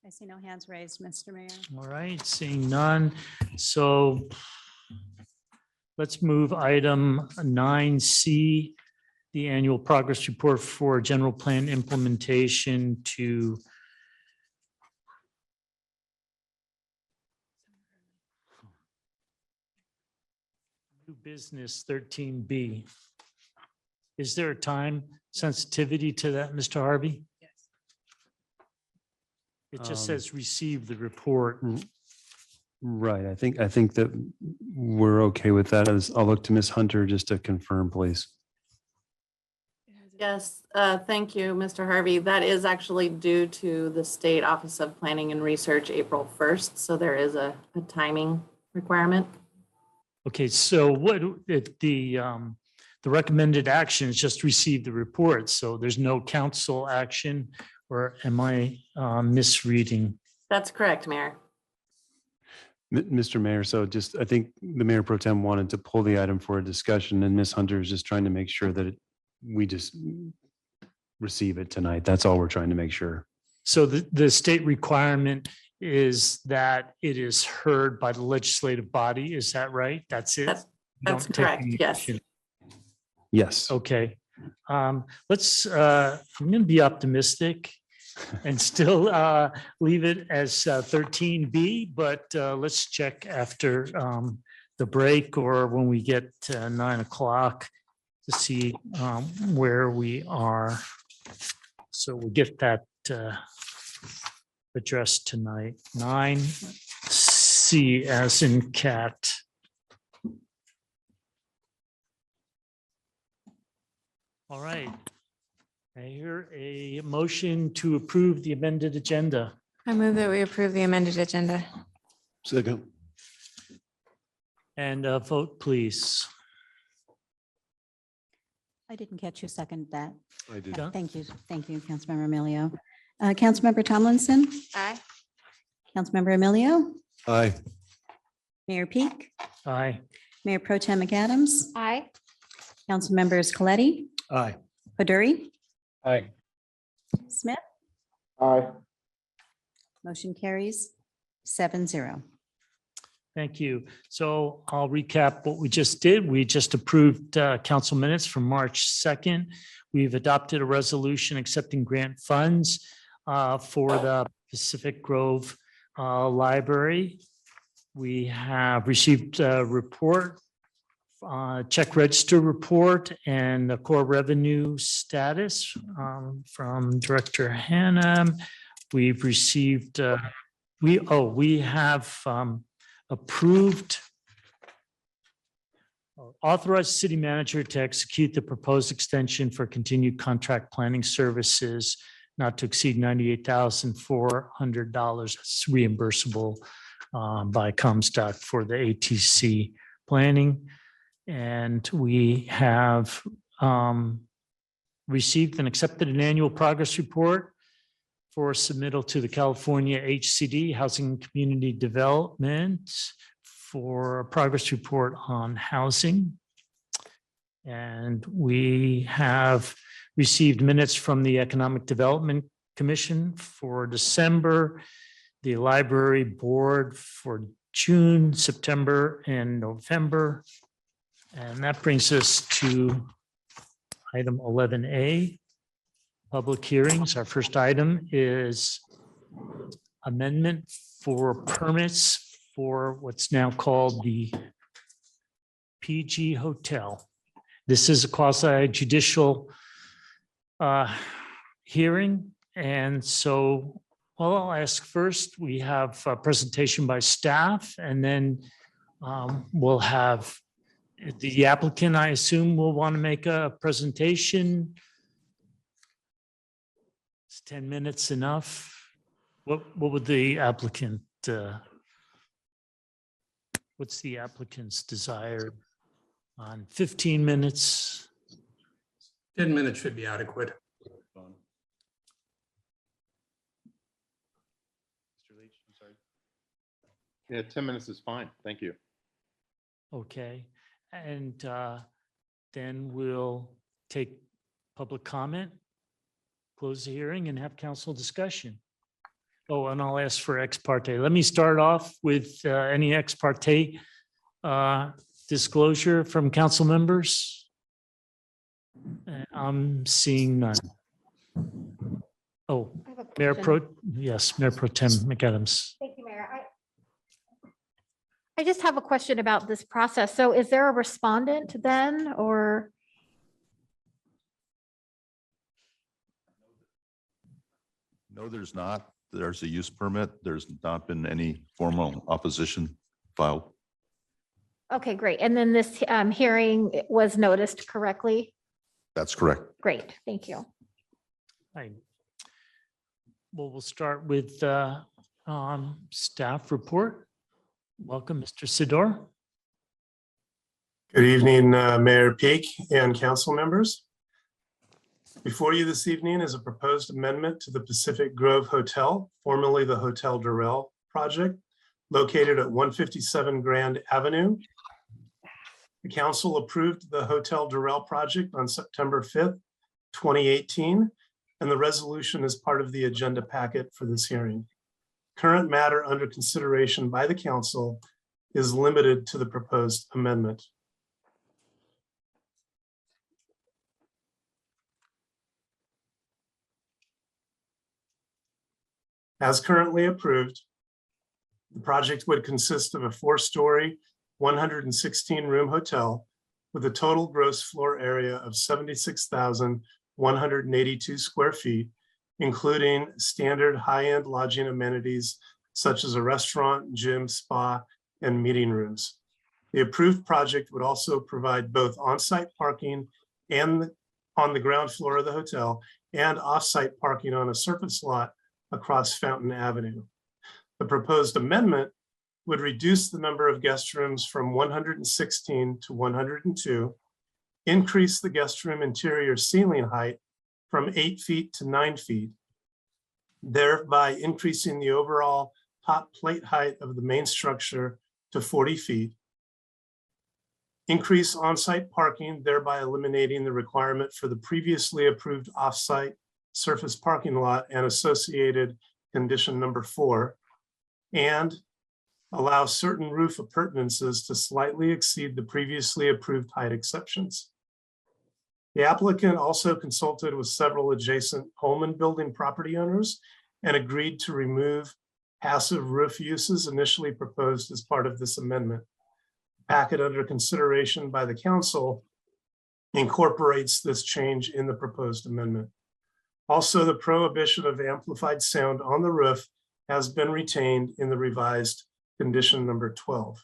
I see no hands raised, Mr. Mayor. All right, seeing none. So let's move item 9C, the annual progress report for general plan implementation to new business 13B. Is there a time sensitivity to that, Mr. Harvey? Yes. It just says receive the report. Right. I think that we're okay with that. I'll look to Ms. Hunter just to confirm, please. Yes, thank you, Mr. Harvey. That is actually due to the State Office of Planning and Research, April 1st. So there is a timing requirement. Okay, so what the recommended action is just receive the report. So there's no council action, or am I misreading? That's correct, Mayor. Mr. Mayor, so just, I think the Mayor Pro Tem wanted to pull the item for a discussion, and Ms. Hunter is just trying to make sure that we just receive it tonight. That's all we're trying to make sure. So the state requirement is that it is heard by the legislative body. Is that right? That's it? That's We don't take correct, any yes. action. Yes. Okay. I'm going to be optimistic and still leave it as 13B, but let's check after the break or when we get to 9 o'clock to see where we are. So we'll get that addressed tonight. 9C as in cat. All right. I hear a motion to approve the amended agenda. I move that we approve the amended agenda. Second. And vote, please. I didn't catch you second that. I did. Yeah. Thank you. Thank you, Councilmember Emilio. Councilmember Tomlinson, Aye. Councilmember Emilio, Aye. Mayor Peak, Aye. Mayor Pro Tem McAdams, Aye. Council members Coletti, Aye. Hoduri, Aye. Smith, Aye. motion carries 7-0. Thank you. So I'll recap what we just did. We just approved council minutes from March 2nd. We've adopted a resolution accepting grant funds for the Pacific Grove Library. We have received a report, check register report, and the core revenue status from Director Hannah. We've received, we have approved, authorized city manager to execute the proposed extension for continued contract planning services not to exceed $98,400. It's reimbursable by Comstock for the ATC planning. And we have received and accepted an annual progress report for submittal to the California HCD, Housing and Community Development, for a progress report on housing. And we have received minutes from the Economic Development Commission for December, the Library Board for June, September, and November. And that brings us to item 11A. Public hearings. Our first item is amendment for permits for what's now called the PG Hotel. This is a quasi judicial hearing. And so, well, I'll ask first, we have a presentation by staff, and then we'll have the applicant, I assume, will want to make a presentation. 10 minutes enough? What would the applicant what's the applicant's desire on 15 minutes? 10 minutes should be adequate. Yeah, 10 minutes is fine. Thank you. Okay, and then we'll take public comment, close the hearing and have council discussion. Oh, and I'll ask for ex parte. Let me start off with any ex parte disclosure from council members. I'm seeing none. Oh, I have a Mayor question. Mayor Pro Tem McAdams. Thank you, Mayor. I just have a question about this process. So is there a respondent then, or? No, there's not. There's a use permit. There's not been any formal opposition filed. Okay, great. And then this hearing was noticed correctly? That's correct. Great, thank you. Hi. Well, we'll start with staff report. Welcome, Mr. Sidor. Good evening, Mayor Peak and council members. Before you this evening is a proposed amendment to the Pacific Grove Hotel, formerly the Hotel Durrell project, located at 157 Grand Avenue. The council approved the Hotel Durrell project on September 5th, 2018, and the resolution is part of the agenda packet for this hearing. Current matter under consideration by the council is limited to the proposed amendment. As currently approved, the project would consist of a 4-story, 116-room hotel with a total gross floor area of 76,182 square feet, including standard high-end lodging amenities such as a restaurant, gym, spa, and meeting rooms. The approved project would also provide both on-site parking and on the ground floor of the hotel and off-site parking on a surface lot across Fountain Avenue. The proposed amendment would reduce the number of guest rooms from 116 to 102, increase the guest room interior ceiling height from 8 feet to 9 feet, thereby increasing the overall top plate height of the main structure to 40 feet, increase on-site parking, thereby eliminating the requirement for the previously approved off-site surface parking lot and associated condition number 4, and allow certain roof appurtenances to slightly exceed the previously approved height exceptions. The applicant also consulted with several adjacent Holman building property owners and agreed to remove passive roof uses initially proposed as part of this amendment. Packet under consideration by the council incorporates this change in the proposed amendment. Also, the prohibition of amplified sound on the roof has been retained in the revised condition number 12.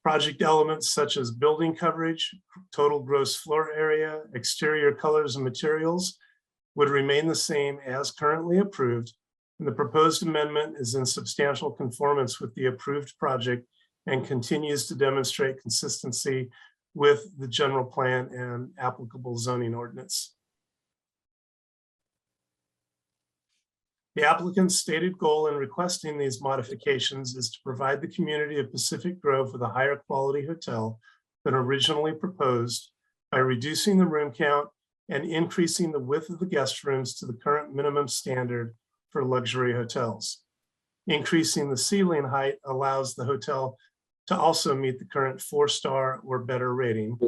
Project elements such as building coverage, total gross floor area, exterior colors and materials would remain the same as currently approved, and the proposed amendment is in substantial conformance with the approved project and continues to demonstrate consistency with the general plan and applicable zoning ordinance. The applicant's stated goal in requesting these modifications is to provide the community of Pacific Grove with a higher quality hotel than originally proposed by reducing the room count and increasing the width of the guest rooms to the current minimum standard for luxury hotels. Increasing the ceiling height allows the hotel to also meet the current 4-star or better rating.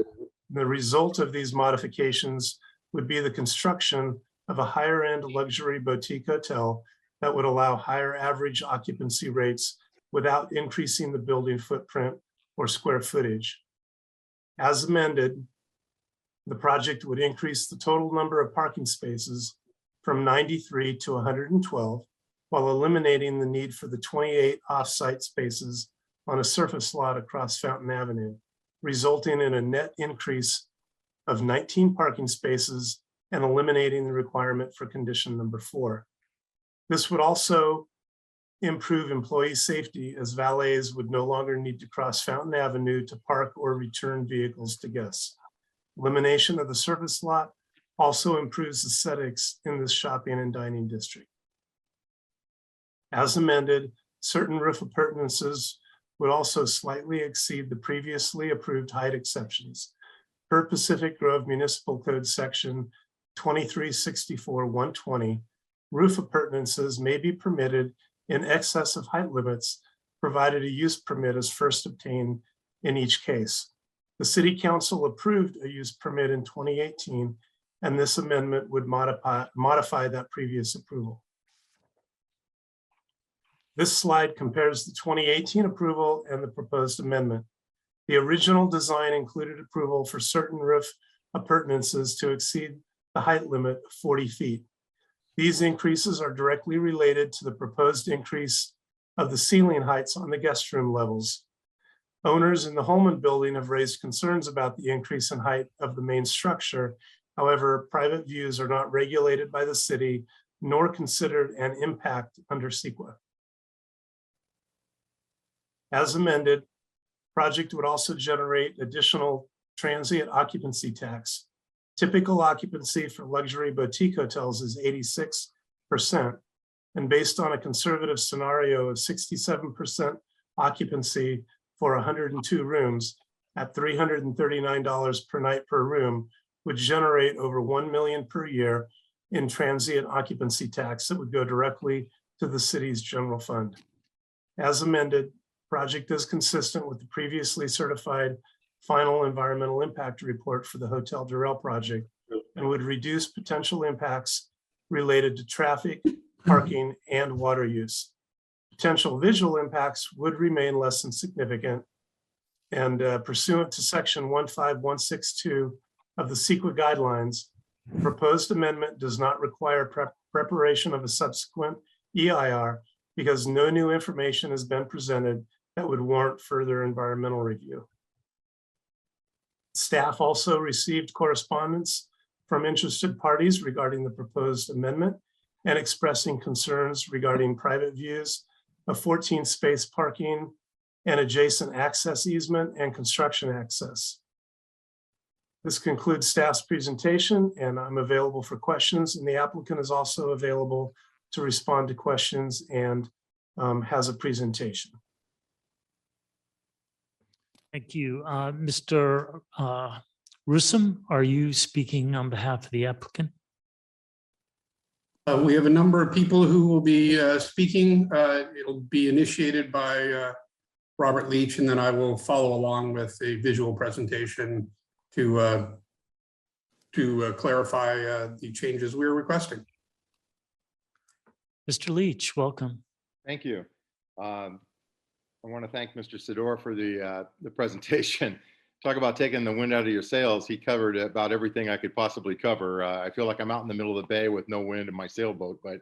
The result of these modifications would be the construction of a higher end luxury boutique hotel that would allow higher average occupancy rates without increasing the building footprint or square footage. As amended, the project would increase the total number of parking spaces from 93 to 112, while eliminating the need for the 28 off-site spaces on a surface lot across Fountain Avenue, resulting in a net increase of 19 parking spaces and eliminating the requirement for condition number 4. This would also improve employee safety as valets would no longer need to cross Fountain Avenue to park or return vehicles to guests. Elimination of the service lot also improves aesthetics in this shopping and dining district. As amended, certain roof appurtenances would also slightly exceed the previously approved height exceptions. Per Pacific Grove Municipal Code Section 2364-120, roof appurtenances may be permitted in excess of height limits, provided a use permit is first obtained in each case. The City Council approved a use permit in 2018, and this amendment would modify that previous approval. This slide compares the 2018 approval and the proposed amendment. The original design included approval for certain roof appurtenances to exceed the height limit of 40 feet. These increases are directly related to the proposed increase of the ceiling heights on the guest room levels. Owners in the Holman building have raised concerns about the increase in height of the main structure. However, private views are not regulated by the city nor considered an impact under CEQA. As amended, project would also generate additional transient occupancy tax. Typical occupancy for luxury boutique hotels is 86%. And based on a conservative scenario of 67% occupancy for 102 rooms at $339 per night per room would generate over $1 million per year in transient occupancy tax that would go directly to the city's general fund. As amended, project is consistent with the previously certified final environmental impact report for the Hotel Durrell project and would reduce potential impacts related to traffic, parking, and water use. Potential visual impacts would remain less than significant, and pursuant to section 15162 of the CEQA guidelines, the proposed amendment does not require preparation of a subsequent EIR because no new information has been presented that would warrant further environmental review. Staff also received correspondence from interested parties regarding the proposed amendment and expressing concerns regarding private views of 14 space parking and adjacent access easement and construction access. This concludes staff's presentation, and I'm available for questions, and the applicant is also available to respond to questions and has a presentation. Thank you. Mr. Russom, are you speaking on behalf of the applicant? We have a number of people who will be speaking. It'll be initiated by Robert Leach, and then I will follow along with a visual presentation to clarify the changes we're requesting. Mr. Leach, welcome. Thank you. I want to thank Mr. Sidor for the presentation. Talk about taking the wind out of your sails. He covered about everything I could possibly cover. I feel like I'm out in the middle of the bay with no wind in my sailboat, but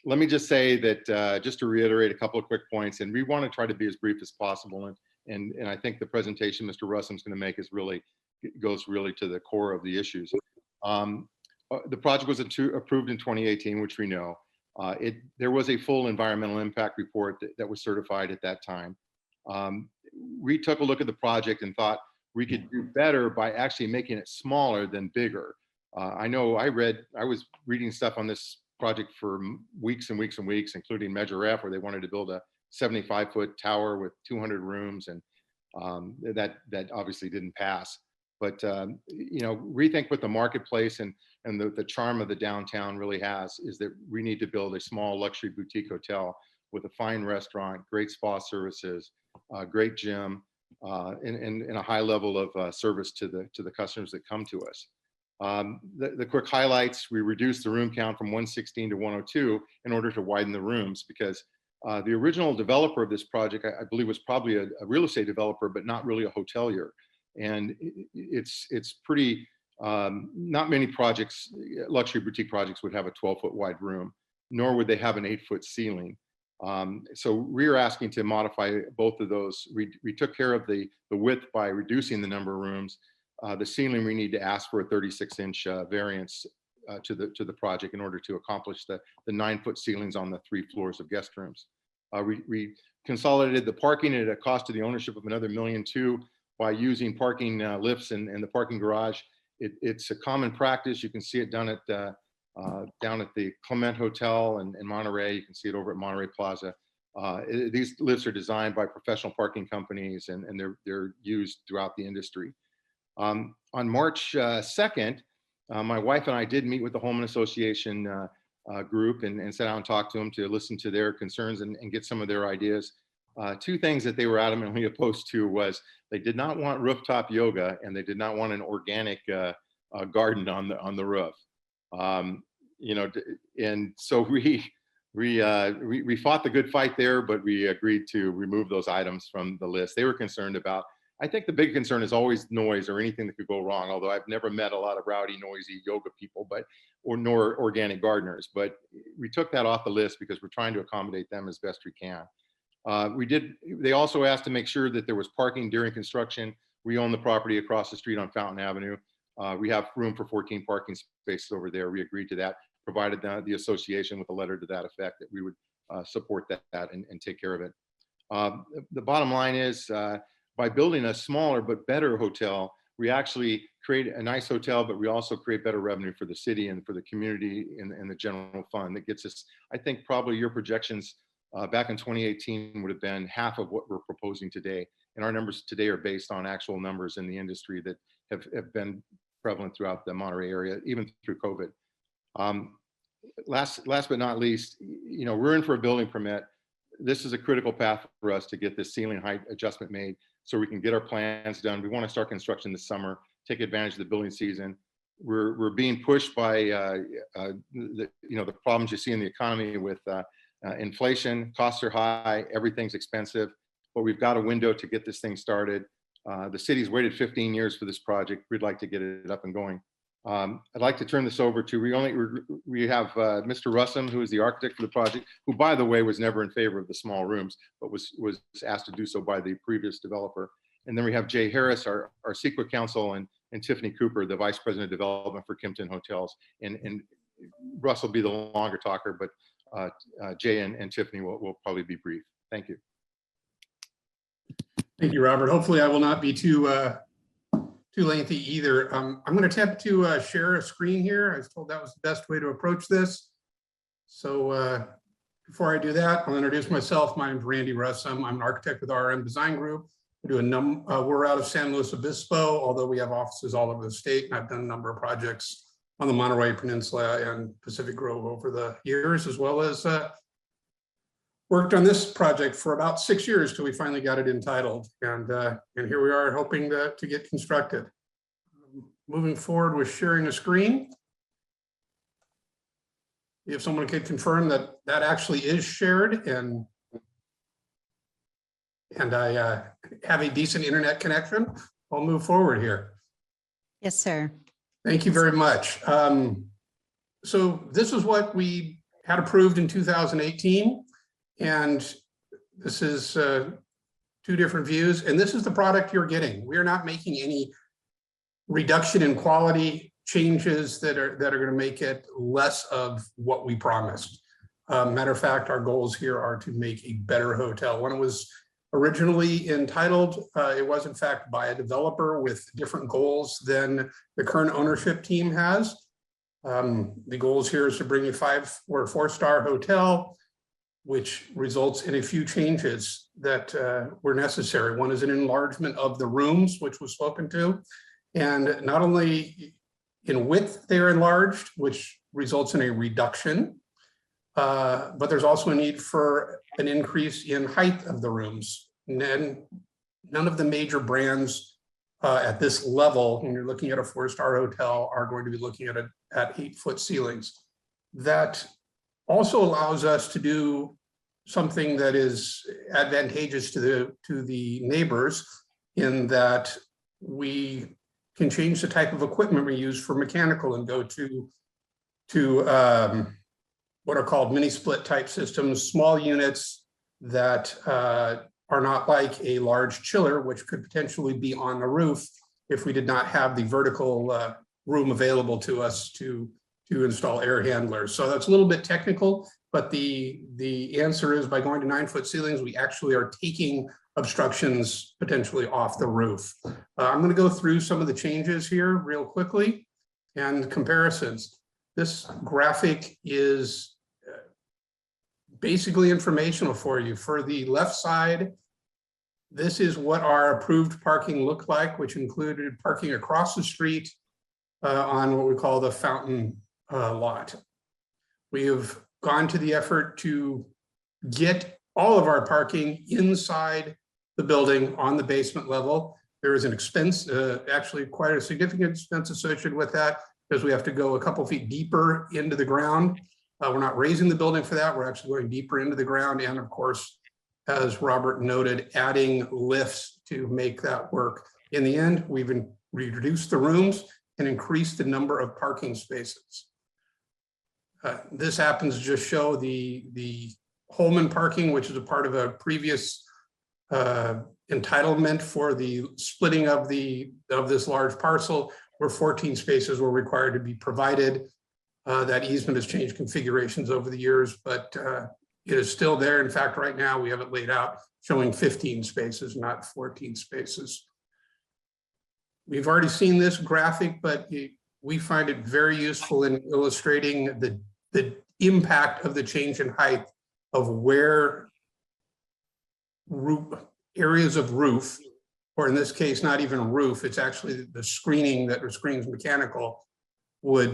let me just say that just to reiterate a couple of quick points, and we want to try to be as brief as possible. And I think the presentation Mr. Russom's going to make is goes really to the core of the issues. The project was approved in 2018, which we know. There was a full environmental impact report that was certified at that time. We took a look at the project and thought we could do better by actually making it smaller than bigger. I know I was reading stuff on this project for weeks and weeks and weeks, including Measure F, where they wanted to build a 75-foot tower with 200 rooms, and that obviously didn't pass. But rethink what the marketplace and the charm of the downtown really has is that we need to build a small luxury boutique hotel with a fine restaurant, great spa services, great gym, and a high level of service to the customers that come to us. The quick highlights: we reduced the room count from 116 to 102 in order to widen the rooms, because the original developer of this project, I believe, was probably a real estate developer, but not really a hotelier. And it's pretty, not many projects, luxury boutique projects, would have a 12-foot wide room, nor would they have an 8-foot ceiling. So we're asking to modify both of those. We took care of the width by reducing the number of rooms. The ceiling, we need to ask for a 36-inch variance to the project in order to accomplish the 9-foot ceilings on the 3 floors of guest rooms. We consolidated the parking at a cost of the ownership of another $1.2 million by using parking lifts and the parking garage. It's a common practice. You can see it done at down at the Clement Hotel in Monterey. You can see it over at Monterey Plaza. These lifts are designed by professional parking companies, and they're used throughout the industry. On March 2nd, my wife and I did meet with the Homeland Association group and sat down and talked to them to listen to their concerns and get some of their ideas. 2 things that they were adamantly opposed to was they did not want rooftop yoga, and they did not want an organic garden on the roof. You know, and so we fought the good fight there, but we agreed to remove those items from the list. They were concerned about. I think the big concern is always noise or anything that could go wrong. Although I've never met a lot of rowdy, noisy yoga people, nor organic gardeners. But we took that off the list because we're trying to accommodate them as best we can. They also asked to make sure that there was parking during construction. We own the property across the street on Fountain Avenue. We have room for 14 parking spaces over there. We agreed to that, provided the association with a letter to that effect that we would support that and take care of it. The bottom line is by building a smaller but better hotel, we actually create a nice hotel, but we also create better revenue for the city and for the community and the general fund. That gets us, I think probably your projections back in 2018 would have been half of what we're proposing today. And our numbers today are based on actual numbers in the industry that have been prevalent throughout the Monterey area, even through COVID. Last but not least, you know, we're in for a building permit. This is a critical path for us to get this ceiling height adjustment made so we can get our plans done. We want to start construction this summer, take advantage of the building season. We're being pushed by the problems you see in the economy with inflation. Costs are high, everything's expensive, but we've got a window to get this thing started. The city's waited 15 years for this project. We'd like to get it up and going. I'd like to turn this over to, we have Mr. Russum, who is the architect for the project, who, by the way, was never in favor of the small rooms, but was asked to do so by the previous developer. And then we have Jay Harris, our CEQA counsel, and Tiffany Cooper, the Vice President of Development for Kimpton Hotels. And Russ will be the longer talker, but Jay and Tiffany will probably be brief. Thank you. Thank you, Robert. Hopefully I will not be too lengthy either. I'm going to attempt to share a screen here. I was told that was the best way to approach this. So before I do that, I'll introduce myself. My name is Randy Russum. I'm an architect with RM Design Group. We're out of San Luis Obispo, although we have offices all over the state. And I've done a number of projects on the Monterey Peninsula and Pacific Grove over the years, as well as worked on this project for about 6 years till we finally got it entitled. And here we are hoping to get constructed. Moving forward with sharing a screen. If someone could confirm that that actually is shared and I have a decent internet connection, I'll move forward here. Yes, sir. Thank you very much. So this is what we had approved in 2018. And this is 2 different views. And this is the product you're getting. We are not making any reduction in quality changes that are going to make it less of what we promised. Matter of fact, our goals here are to make a better hotel. When it was originally entitled, it was in fact by a developer with different goals than the current ownership team has. The goals here is to bring a 5 or 4-star hotel, which results in a few changes that were necessary. One is an enlargement of the rooms, which was spoken to. And not only in width, they're enlarged, which results in a reduction, but there's also a need for an increase in height of the rooms. And none of the major brands at this level, when you're looking at a 4-star hotel, are going to be looking at 8-foot ceilings. That also allows us to do something that is advantageous to the neighbors, in that we can change the type of equipment we use for mechanical and go to what are called mini split type systems, small units that are not like a large chiller, which could potentially be on the roof if we did not have the vertical room available to us to to install air handlers. So that's a little bit technical, but the answer is by going to 9-foot ceilings, we actually are taking obstructions potentially off the roof. I'm going to go through some of the changes here real quickly and comparisons. This graphic is basically informational for you. For the left side, this is what our approved parking looked like, which included parking across the street on what we call the fountain lot. We have gone to the effort to get all of our parking inside the building on the basement level. There is an expense, actually quite a significant expense associated with that, because we have to go a couple feet deeper into the ground. We're not raising the building for that. We're actually going deeper into the ground. And of course, as Robert noted, adding lifts to make that work. In the end, we've reduced the rooms and increased the number of parking spaces. This happens to just show the Holman parking, which is a part of a previous entitlement for the splitting of this large parcel, where 14 spaces were required to be provided. That easement has changed configurations over the years, but it is still there. In fact, right now we have it laid out showing 15 spaces, not 14 spaces. We've already seen this graphic, but we find it very useful in illustrating the impact of the change in height of where areas of roof, or in this case, not even roof, it's actually the screening that screens mechanical, would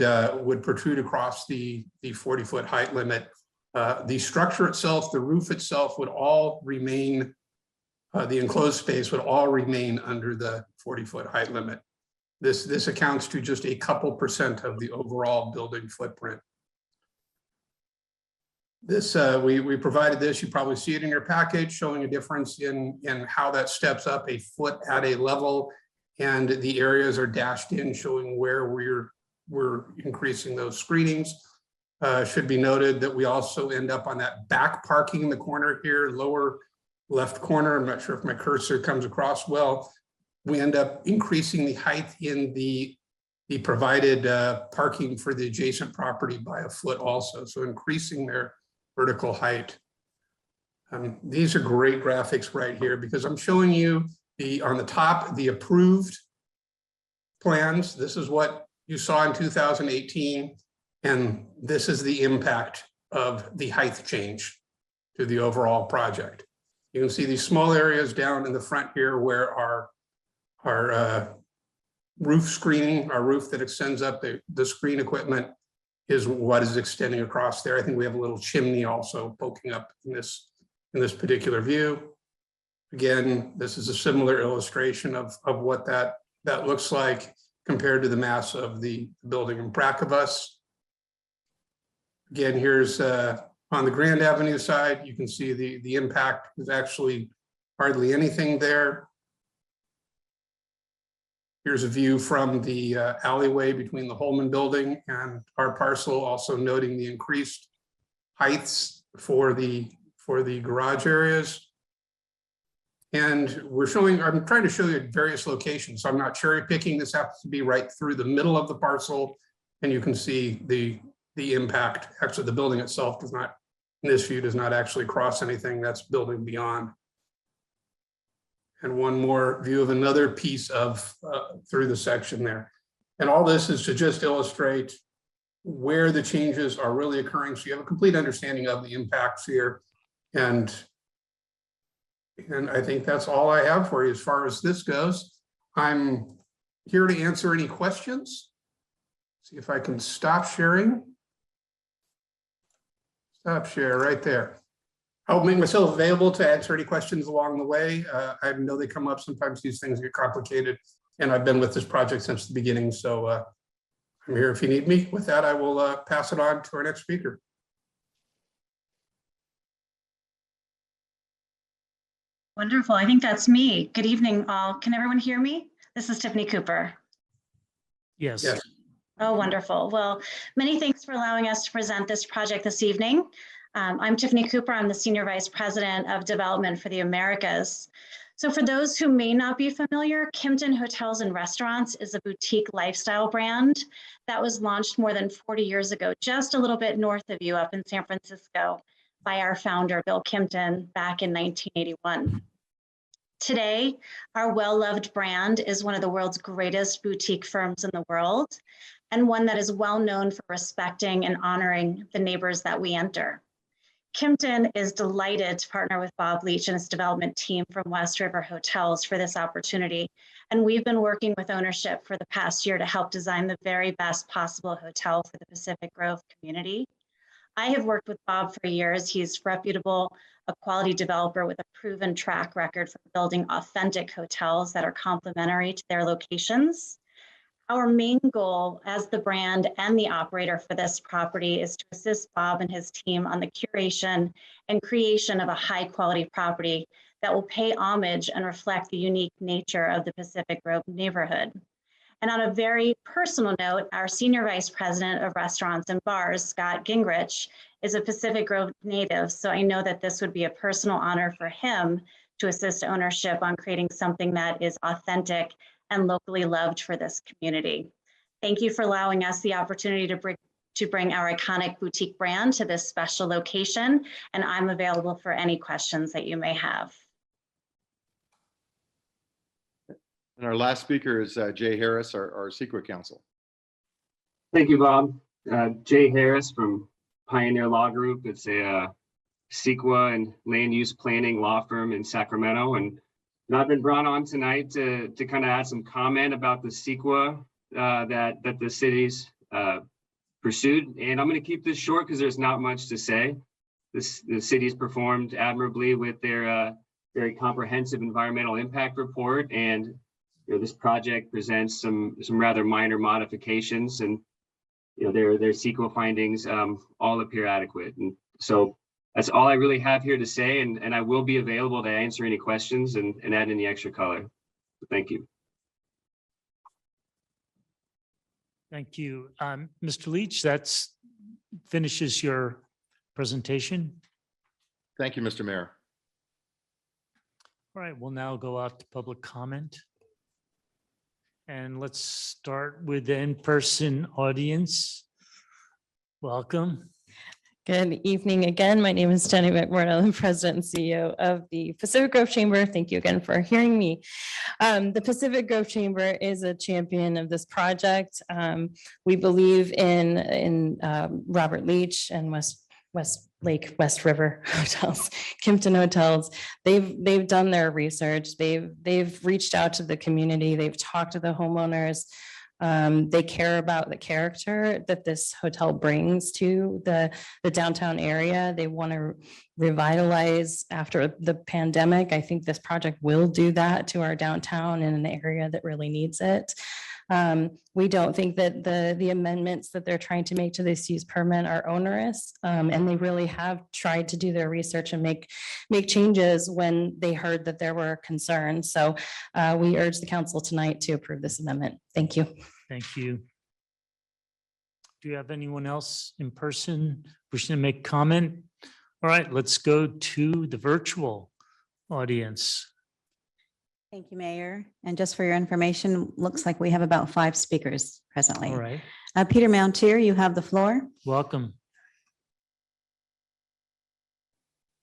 protrude across the 40-foot height limit. The structure itself, the roof itself would all remain, the enclosed space would all remain under the 40-foot height limit. This accounts to just a couple % of the overall building footprint. This, we provided this, you probably see it in your package, showing a difference in how that steps up a foot at a level, and the areas are dashed in showing where we're increasing those screenings. Should be noted that we also end up on that back parking in the corner here, lower left corner. I'm not sure if my cursor comes across well. We end up increasing the height in the provided parking for the adjacent property by a foot also, so increasing their vertical height. These are great graphics right here, because I'm showing you on the top, the approved plans. This is what you saw in 2018. And this is the impact of the height change to the overall project. You can see these small areas down in the front here where our roof screening, our roof that extends up the screen equipment, is what is extending across there. I think we have a little chimney also poking up in this particular view. Again, this is a similar illustration of what that looks like compared to the mass of the building in back of us. Again, here's on the Grand Avenue side, you can see the impact is actually hardly anything there. Here's a view from the alleyway between the Holman building and our parcel, also noting the increased heights for the garage areas. And I'm trying to show you at various locations, so I'm not cherry picking. This happens to be right through the middle of the parcel, and you can see the impact. Actually, the building itself does not, in this view, does not actually cross anything. That's building beyond. And one more view of another piece of through the section there. And all this is to just illustrate where the changes are really occurring, so you have a complete understanding of the impacts here. And I think that's all I have for you as far as this goes. I'm here to answer any questions. See if I can stop sharing. Stop share right there. I'll make myself available to answer any questions along the way. I know they come up. Sometimes these things get complicated, and I've been with this project since the beginning. So I'm here if you need me. With that, I will pass it on to our next speaker. Wonderful. I think that's me. Good evening, all. Can everyone hear me? This is Tiffany Cooper. Yes. Yes. Oh, wonderful. Well, many thanks for allowing us to present this project this evening. I'm Tiffany Cooper. I'm the Senior Vice President of Development for the Americas. So for those who may not be familiar, Kimpton Hotels and Restaurants is a boutique lifestyle brand that was launched more than 40 years ago, just a little bit north of you up in San Francisco by our founder, Bill Kimpton, back in 1981. Today, our well-loved brand is one of the world's greatest boutique firms in the world, and one that is well known for respecting and honoring the neighbors that we enter. Kimpton is delighted to partner with Bob Leach and his development team from West River Hotels for this opportunity. And we've been working with ownership for the past year to help design the very best possible hotel for the Pacific Grove community. I have worked with Bob for years. He's reputable, a quality developer with a proven track record for building authentic hotels that are complementary to their locations. Our main goal as the brand and the operator for this property is to assist Bob and his team on the curation and creation of a high quality property that will pay homage and reflect the unique nature of the Pacific Grove neighborhood. And on a very personal note, our Senior Vice President of Restaurants and Bars, Scott Gingrich, is a Pacific Grove native. So I know that this would be a personal honor for him to assist ownership on creating something that is authentic and locally loved for this community. Thank you for allowing us the opportunity to bring our iconic boutique brand to this special location, and I'm available for any questions that you may have. And our last speaker is Jay Harris, our CEQA counsel. Thank you, Bob. Jay Harris from Pioneer Law Group. It's a CEQA and land use planning law firm in Sacramento. And I've been brought on tonight to kind of add some comment about the CEQA that the city's pursued. And I'm going to keep this short because there's not much to say. The city's performed admirably with their very comprehensive environmental impact report. And this project presents some rather minor modifications, and their CEQA findings all appear adequate. And so that's all I really have here to say, and I will be available to answer any questions and add any extra color. Thank you. Thank you. Mr. Leach, that finishes your presentation. Thank you, Mr. Mayor. All right, we'll now go out to public comment. And let's start with the in-person audience. Welcome. Good evening again. My name is Jenny McMurdo. I'm President and CEO of the Pacific Grove Chamber. Thank you again for hearing me. The Pacific Grove Chamber is a champion of this project. We believe in Robert Leach and West River Hotels, Kimpton Hotels. They've done their research. They've reached out to the community. They've talked to the homeowners. They care about the character that this hotel brings to the downtown area. They want to revitalize after the pandemic. I think this project will do that to our downtown in an area that really needs it. We don't think that the amendments that they're trying to make to this use permit are onerous, and they really have tried to do their research and make changes when they heard that there were concerns. So we urge the council tonight to approve this amendment. Thank you. Thank you. Do you have anyone else in person wishing to make comment? All right, let's go to the virtual audience. Thank you, Mayor. And just for your information, looks like we have about 5 speakers presently. All right, Peter Mountier, you have the floor. welcome.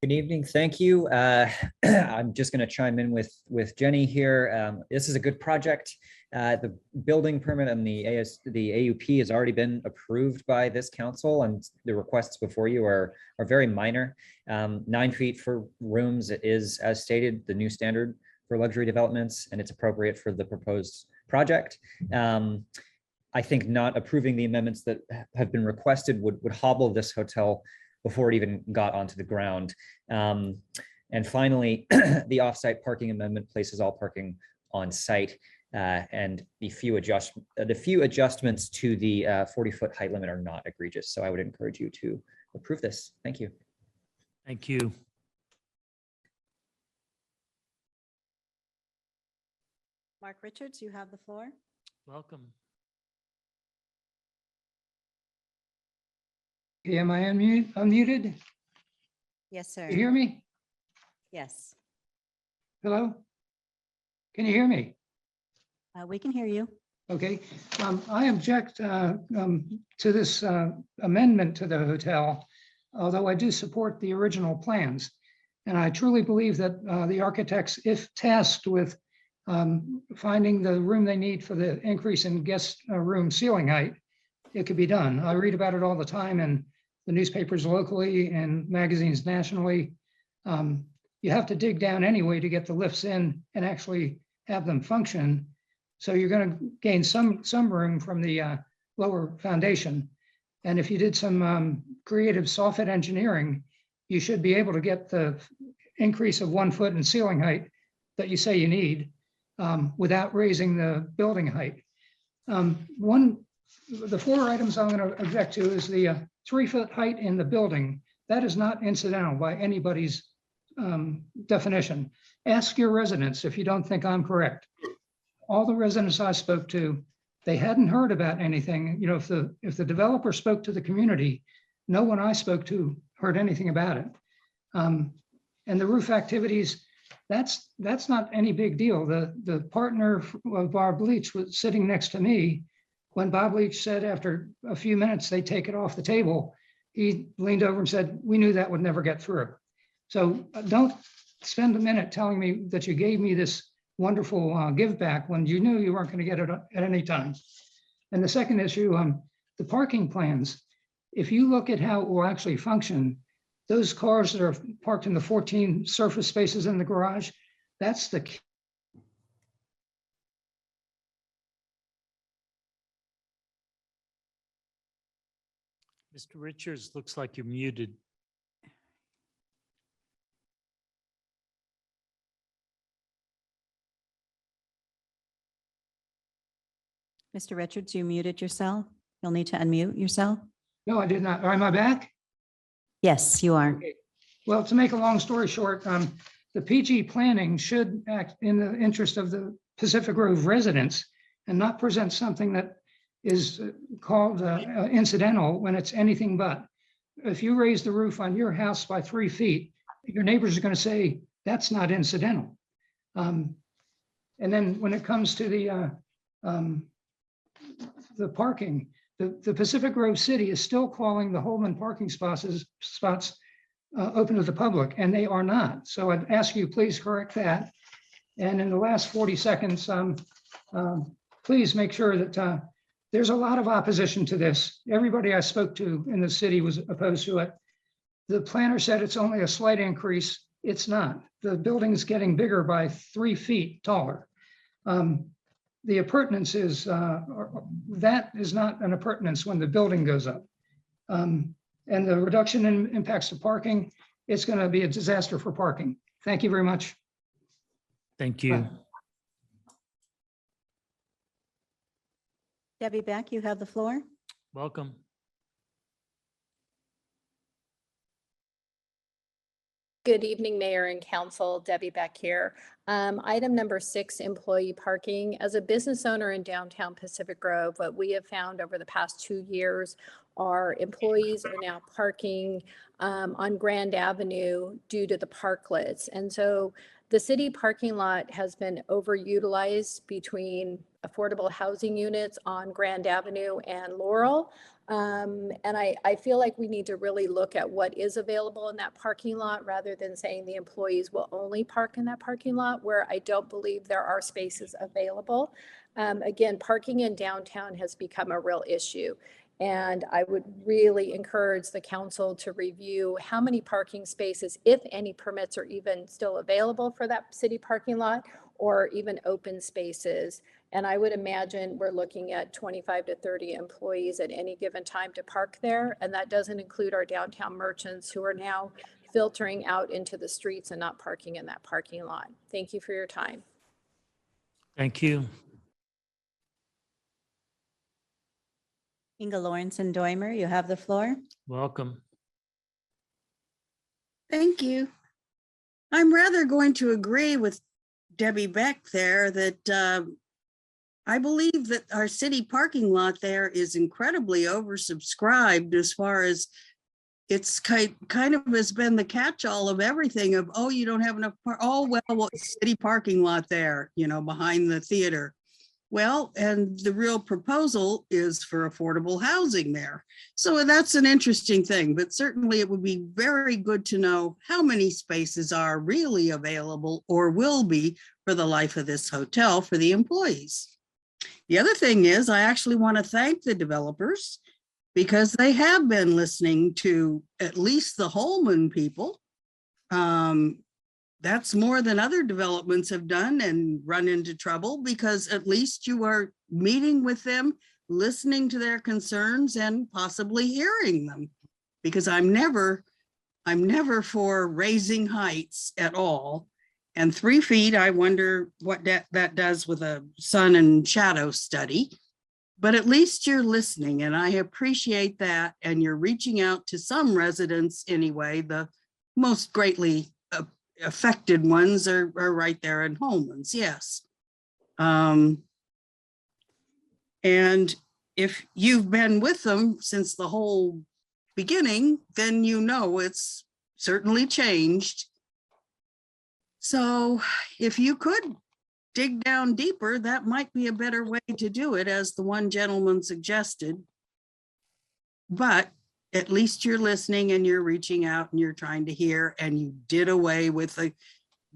Good evening. Thank you. I'm just going to chime in with Jenny here. This is a good project. The building permit and the AUP has already been approved by this council, and the requests before you are very minor. 9 feet for rooms is, as stated, the new standard for luxury developments, and it's appropriate for the proposed project. I think not approving the amendments that have been requested would hobble this hotel before it even got onto the ground. And finally, the offsite parking amendment places all parking on site, and the few adjustments to the 40-foot height limit are not egregious. So I would encourage you to approve this. Thank you. Thank you. Mark Richards, you have the floor. Welcome. Am I unmuted? Yes, sir. You hear me? Yes. Hello? Can you hear me? We can hear you. Okay, I object to this amendment to the hotel, although I do support the original plans. And I truly believe that the architects, if tasked with finding the room they need for the increase in guest room ceiling height, it could be done. I read about it all the time in the newspapers locally and magazines nationally. You have to dig down anyway to get the lifts in and actually have them function. So you're going to gain some room from the lower foundation. And if you did some creative soffit engineering, you should be able to get the increase of 1 foot in ceiling height that you say you need without raising the building height. The 4 items I'm going to object to is the 3 foot height in the building. That is not incidental by anybody's definition. Ask your residents if you don't think I'm correct. All the residents I spoke to, they hadn't heard about anything. You know, if the developer spoke to the community, no one I spoke to heard anything about it. And the roof activities, that's not any big deal. The partner of Bob Leach was sitting next to me when Bob Leach said after a few minutes they take it off the table. He leaned over and said, "We knew that would never get through." So don't spend a minute telling me that you gave me this wonderful give back when you knew you weren't going to get it at any time. And the second issue, the parking plans. If you look at how it will actually function, those cars that are parked in the 14 surface spaces in the garage, that's the key. Mr. Richards, looks like you're muted. Mr. Richards, you muted yourself. You'll need to unmute yourself. No, I did not. Am I back? Yes, you are. Okay. Well, to make a long story short, the PG planning should act in the interest of the Pacific Grove residents and not present something that is called incidental when it's anything but. If you raise the roof on your house by 3 feet, your neighbors are going to say that's not incidental. And then when it comes to the parking, the Pacific Grove City is still calling the Holman parking spots open to the public, and they are not. So I'd ask you, please correct that. And in the last 40 seconds, please make sure that there's a lot of opposition to this. Everybody I spoke to in the city was opposed to it. The planner said it's only a slight increase. It's not. The building's getting bigger by 3 feet taller. The appurtenance is, that is not an appurtenance when the building goes up. And the reduction in impacts to parking, it's going to be a disaster for parking. Thank you very much. Thank you. Bye. Debbie Beck, you have the floor. Welcome. Good evening, Mayor and Council. Debbie Beck here. Item number 6, employee parking. As a business owner in downtown Pacific Grove, what we have found over the past 2 years are employees are now parking on Grand Avenue due to the parklets. And so the city parking lot has been overutilized between affordable housing units on Grand Avenue and Laurel. And I feel like we need to really look at what is available in that parking lot rather than saying the employees will only park in that parking lot where I don't believe there are spaces available. Again, parking in downtown has become a real issue. And I would really encourage the council to review how many parking spaces, if any permits are even still available for that city parking lot, or even open spaces. And I would imagine we're looking at 25 to 30 employees at any given time to park there. And that doesn't include our downtown merchants who are now filtering out into the streets and not parking in that parking lot. Thank you for your time. Thank you. Inga Lawrence and Doimer, you have the floor. Welcome. Thank you. I'm rather going to agree with Debbie Beck there that I believe that our city parking lot there is incredibly oversubscribed as far as it's kind of has been the catch-all of everything of, oh, you don't have enough, oh, well, city parking lot there, you know, behind the theater. Well, and the real proposal is for affordable housing there. So that's an interesting thing, but certainly it would be very good to know how many spaces are really available or will be for the life of this hotel for the employees. The other thing is, I actually want to thank the developers because they have been listening to at least the Holman people. That's more than other developments have done and run into trouble, because at least you are meeting with them, listening to their concerns and possibly hearing them. Because I'm never for raising heights at all. And 3 feet, I wonder what that does with a sun and shadow study. But at least you're listening, and I appreciate that. And you're reaching out to some residents anyway. The most greatly affected ones are right there in Holman's, yes. And if you've been with them since the whole beginning, then you know it's certainly changed. So if you could dig down deeper, that might be a better way to do it, as the one gentleman suggested. But at least you're listening and you're reaching out and you're trying to hear, and you did away with the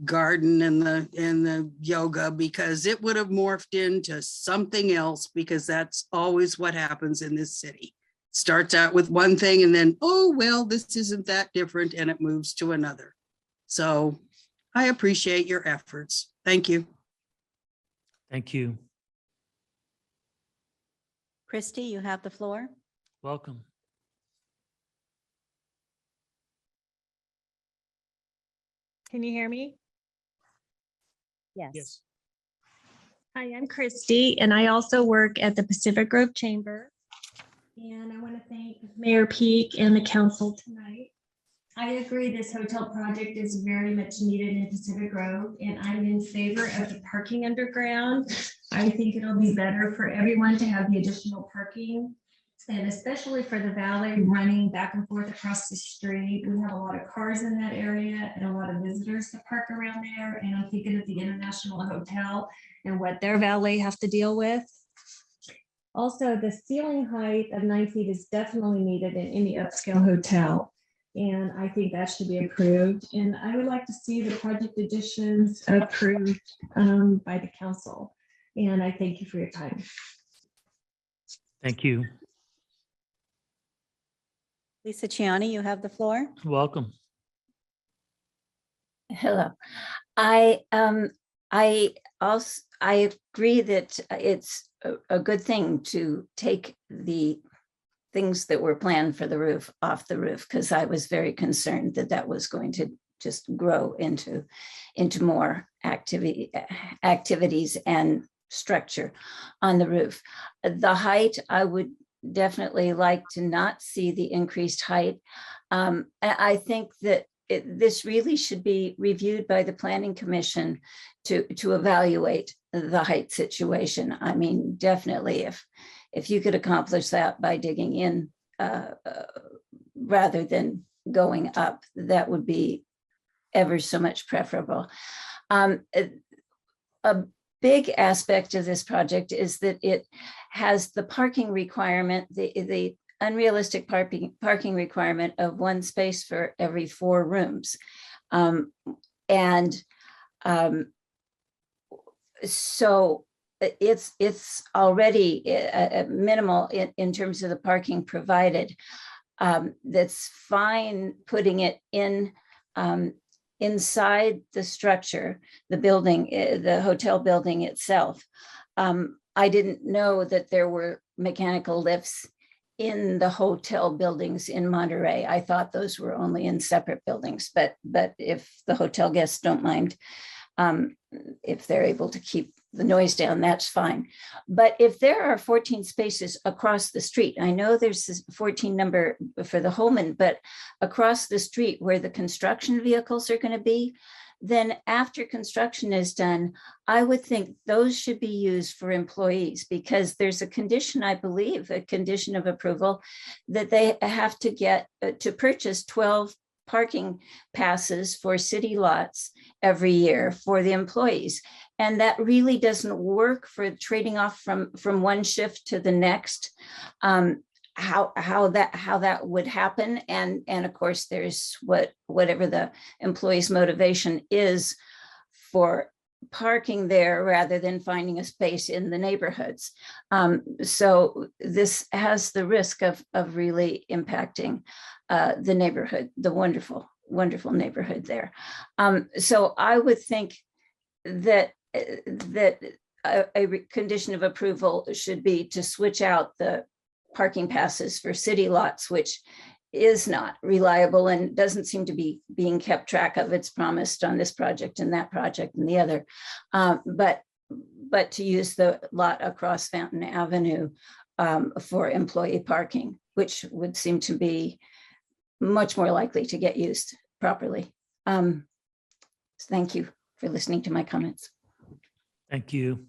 garden and the yoga, because it would have morphed into something else, because that's always what happens in this city. Starts out with one thing and then, oh, well, this isn't that different, and it moves to another. So I appreciate your efforts. Thank you. Thank you. Christy, you have the floor. Welcome. Can you hear me? Yes. Hi, I'm Christy, and I also work at the Pacific Grove Chamber. And I want to thank Mayor Peak and the council tonight. I agree this hotel project is very much needed in Pacific Grove, and I'm in favor of the parking underground. I think it'll be better for everyone to have the additional parking, and especially for the valet running back and forth across the street. We have a lot of cars in that area and a lot of visitors to park around there. And I'm thinking of the International Hotel and what their valet have to deal with. Also, the ceiling height of 9 feet is definitely needed in any upscale hotel. And I think that should be approved. And I would like to see the project additions approved by the council. And I thank you for your time. Thank you. Lisa Ciani, you have the floor. Welcome. Hello. I agree that it's a good thing to take the things that were planned for the roof off the roof, because I was very concerned that that was going to just grow into more activities and structure on the roof. The height, I would definitely like to not see the increased height. I think that this really should be reviewed by the Planning Commission to evaluate the height situation. I mean, definitely if you could accomplish that by digging in rather than going up, that would be ever so much preferable. A big aspect of this project is that it has the parking requirement, the unrealistic parking requirement of 1 space for every 4 rooms. So it's already minimal in terms of the parking provided. That's fine putting it in inside the structure, the building, the hotel building itself. I didn't know that there were mechanical lifts in the hotel buildings in Monterey. I thought those were only in separate buildings, but if the hotel guests don't mind, if they're able to keep the noise down, that's fine. But if there are 14 spaces across the street, I know there's this 14 number for the Holman, but across the street where the construction vehicles are going to be, then after construction is done, I would think those should be used for employees, because there's a condition, I believe, a condition of approval that they have to get to purchase 12 parking passes for city lots every year for the employees. And that really doesn't work for trading off from one shift to the next. How that would happen, and of course there's whatever the employee's motivation is for parking there rather than finding a space in the neighborhoods. So this has the risk of really impacting the neighborhood, the wonderful neighborhood there. So I would think that a condition of approval should be to switch out the parking passes for city lots, which is not reliable and doesn't seem to be being kept track of. It's promised on this project and that project and the other. But to use the lot across Fountain Avenue for employee parking, which would seem to be much more likely to get used properly. Thank you for listening to my comments. Thank you.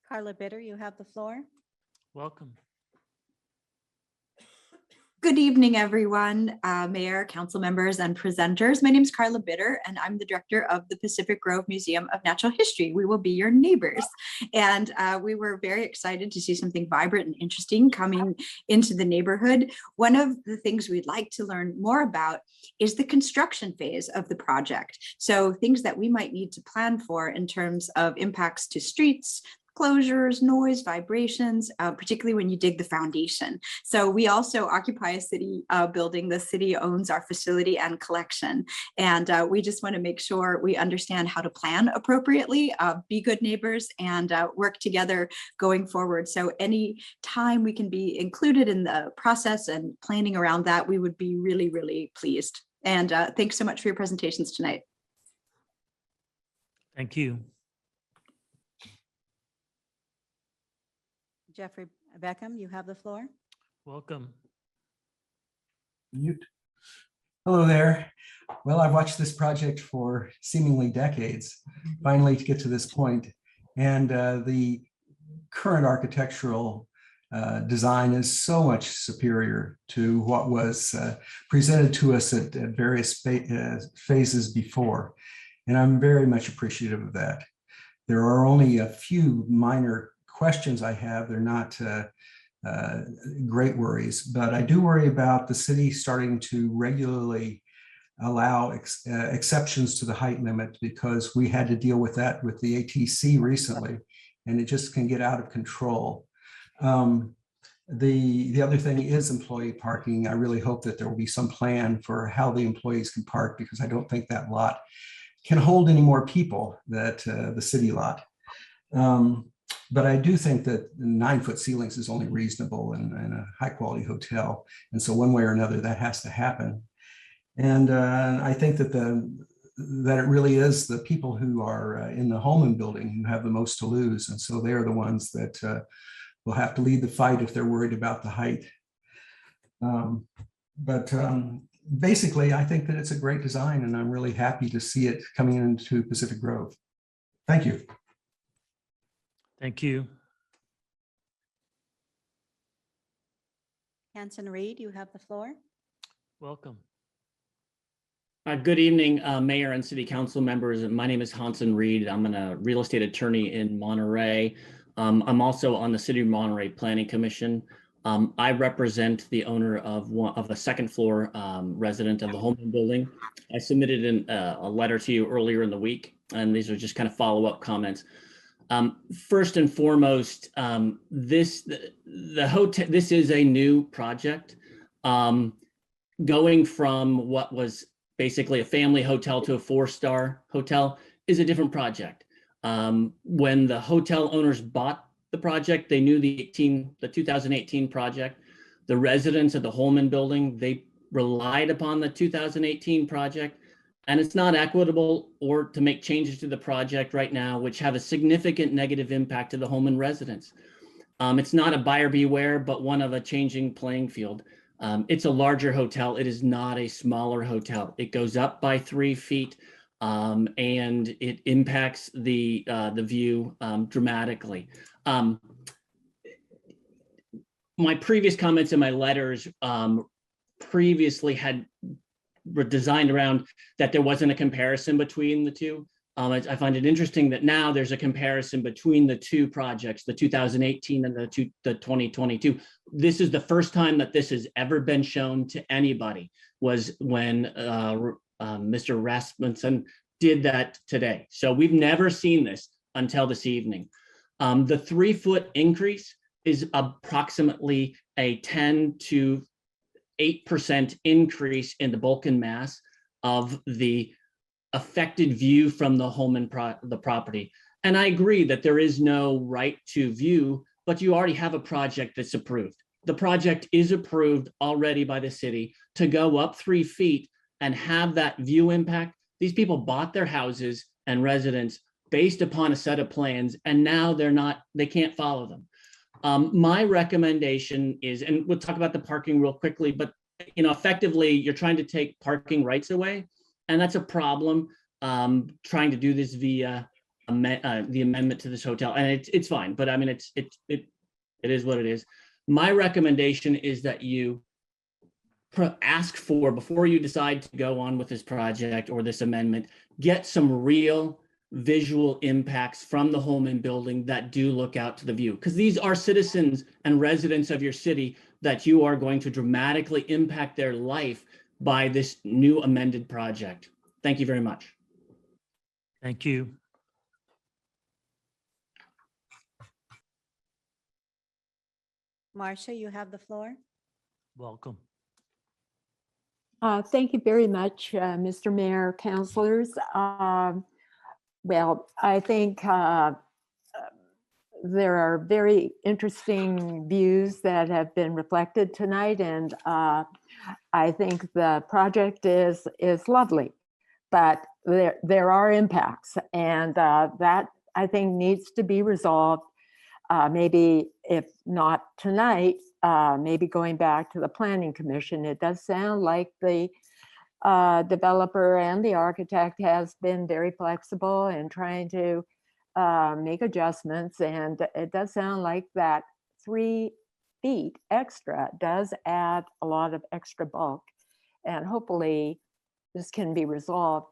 Carla Bitter, you have the floor. Welcome. Good evening, everyone, Mayor, council members, and presenters. My name is Carla Bitter, and I'm the director of the Pacific Grove Museum of Natural History. We will be your neighbors. And we were very excited to see something vibrant and interesting coming into the neighborhood. One of the things we'd like to learn more about is the construction phase of the project. So things that we might need to plan for in terms of impacts to streets, closures, noise, vibrations, particularly when you dig the foundation. So we also occupy a city building. The city owns our facility and collection. And we just want to make sure we understand how to plan appropriately, be good neighbors, and work together going forward. So any time we can be included in the process and planning around that, we would be really, really pleased. And thanks so much for your presentations tonight. Thank you. Jeffrey Beckham, you have the floor. Welcome. Mute. Hello there. Well, I've watched this project for seemingly decades, finally to get to this point. And the current architectural design is so much superior to what was presented to us at various phases before. And I'm very much appreciative of that. There are only a few minor questions I have. They're not great worries, but I do worry about the city starting to regularly allow exceptions to the height limit, because we had to deal with that with the ATC recently, and it just can get out of control. The other thing is employee parking. I really hope that there will be some plan for how the employees can park, because I don't think that lot can hold any more people, that the city lot. But I do think that 9-foot ceilings is only reasonable in a high quality hotel. And so one way or another, that has to happen. And I think that that it really is the people who are in the Holman building who have the most to lose. And so they're the ones that will have to lead the fight if they're worried about the height. Basically, I think that it's a great design, and I'm really happy to see it coming into Pacific Grove. Thank you. Thank you. Hanson Reed, you have the floor. Welcome. Good evening, Mayor and City Council members. My name is Hanson Reed. I'm a real estate attorney in Monterey. I'm also on the City of Monterey Planning Commission. I represent the owner of a second floor resident of the Holman building. I submitted a letter to you earlier in the week, and these are just kind of follow-up comments. First and foremost, this is a new project. Going from what was basically a family hotel to a 4-star hotel is a different project. When the hotel owners bought the project, they knew the 2018 project. The residents of the Holman building, they relied upon the 2018 project. And it's not equitable or to make changes to the project right now, which have a significant negative impact to the Holman residents. It's not a buyer beware, but one of a changing playing field. It's a larger hotel. It is not a smaller hotel. It goes up by 3 feet, and it impacts the view dramatically. My previous comments in my letters previously were designed around that there wasn't a comparison between the two. I find it interesting that now there's a comparison between the two projects, the 2018 and the 2022. This is the first time that this has ever been shown to anybody, was when Mr. Rasmussen did that today. So we've never seen this until this evening. The 3-foot increase is approximately a 10 to 8% increase in the bulk and mass of the affected view from the home and the property. And I agree that there is no right to view, but you already have a project that's approved. The project is approved already by the city to go up 3 feet and have that view impact. These people bought their houses and residents based upon a set of plans, and now they can't follow them. My recommendation is, and we'll talk about the parking real quickly, but effectively you're trying to take parking rights away, and that's a problem. Trying to do this via the amendment to this hotel, and it's fine, but I mean it is what it is. My recommendation is that you ask for, before you decide to go on with this project or this amendment, get some real visual impacts from the home and building that do look out to the view, because these are citizens and residents of your city that you are going to dramatically impact their life by this new amended project. Thank you very much. Thank you. Marcia, you have the floor. Welcome. Thank you very much, Mr. Mayor, councilors. Well, I think there are very interesting views that have been reflected tonight, and I think the project is lovely, but there are impacts, and that I think needs to be resolved. Maybe if not tonight, maybe going back to the Planning Commission. It does sound like the developer and the architect has been very flexible in trying to make adjustments, and it does sound like that 3 feet extra does add a lot of extra bulk, and hopefully this can be resolved.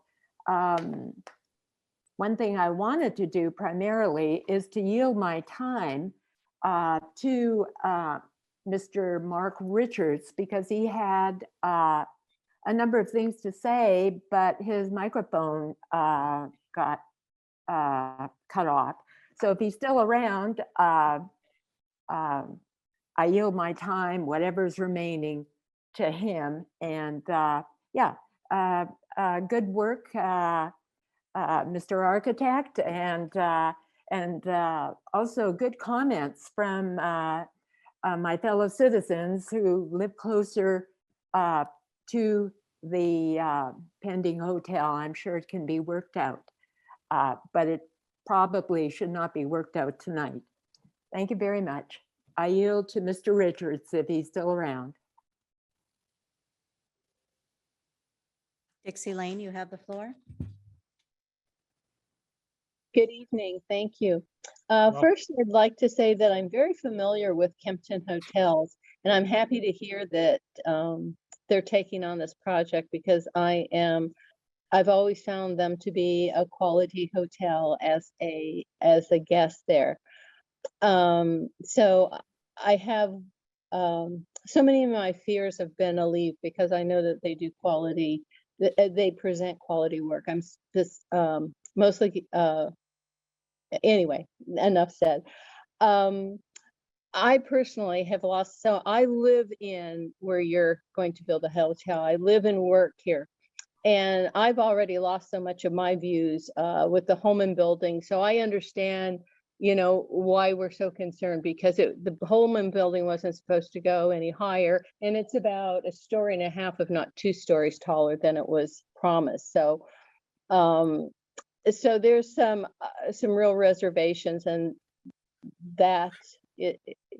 One thing I wanted to do primarily is to yield my time to Mr. Mark Richards, because he had a number of things to say, but his microphone got cut off. So if he's still around, I yield my time, whatever's remaining, to him. And good work, Mr. Architect, and also good comments from my fellow citizens who live closer to the pending hotel. I'm sure it can be worked out, but it probably should not be worked out tonight. Thank you very much. I yield to Mr. Richards if he's still around. Dixie Lane, you have the floor. Good evening. Thank you. First, I'd like to say that I'm very familiar with Kempton Hotels, and I'm happy to hear that they're taking on this project, because I've always found them to be a quality hotel as a guest there. So I have so many of my fears have been alleviated, because I know that they do quality, they present quality work. I'm just mostly anyway, enough said. I personally have lost, so I live in where you're going to build a hotel. I live and work here, and I've already lost so much of my views with the home and building. So I understand, why we're so concerned, because the home and building wasn't supposed to go any higher, and it's about 1.5 stories, if not 2 stories taller than it was promised. So so there's some real reservations, and that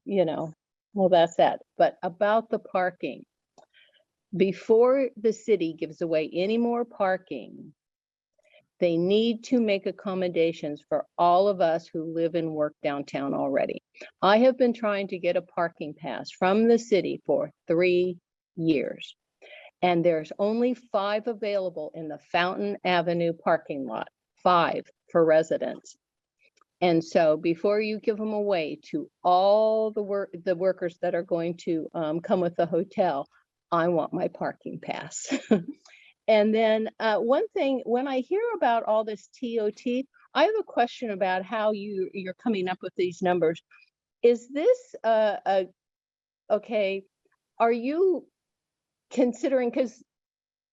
well, that's that. But about the parking, before the city gives away any more parking, they need to make accommodations for all of us who live and work downtown already. I have been trying to get a parking pass from the city for 3 years, and there's only 5 available in the Fountain Avenue parking lot, 5 for residents. And so before you give them away to all the workers that are going to come with the hotel, I want my parking pass. And then one thing, when I hear about all this TOT, I have a question about how you're coming up with these numbers. Is this okay? Are you considering,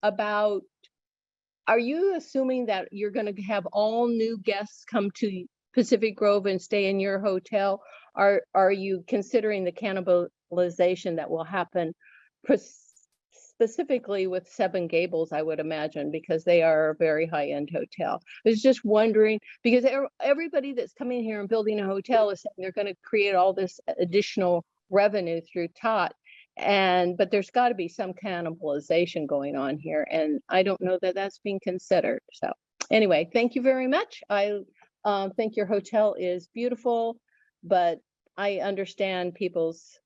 are you assuming that you're going to have all new guests come to Pacific Grove and stay in your hotel? Are you considering the cannibalization that will happen specifically with Seven Gables, I would imagine, because they are a very high-end hotel? I was just wondering, because everybody that's coming here and building a hotel is saying they're going to create all this additional revenue through TOT. But there's got to be some cannibalization going on here, and I don't know that that's being considered. So anyway, thank you very much. I think your hotel is beautiful, but I understand people's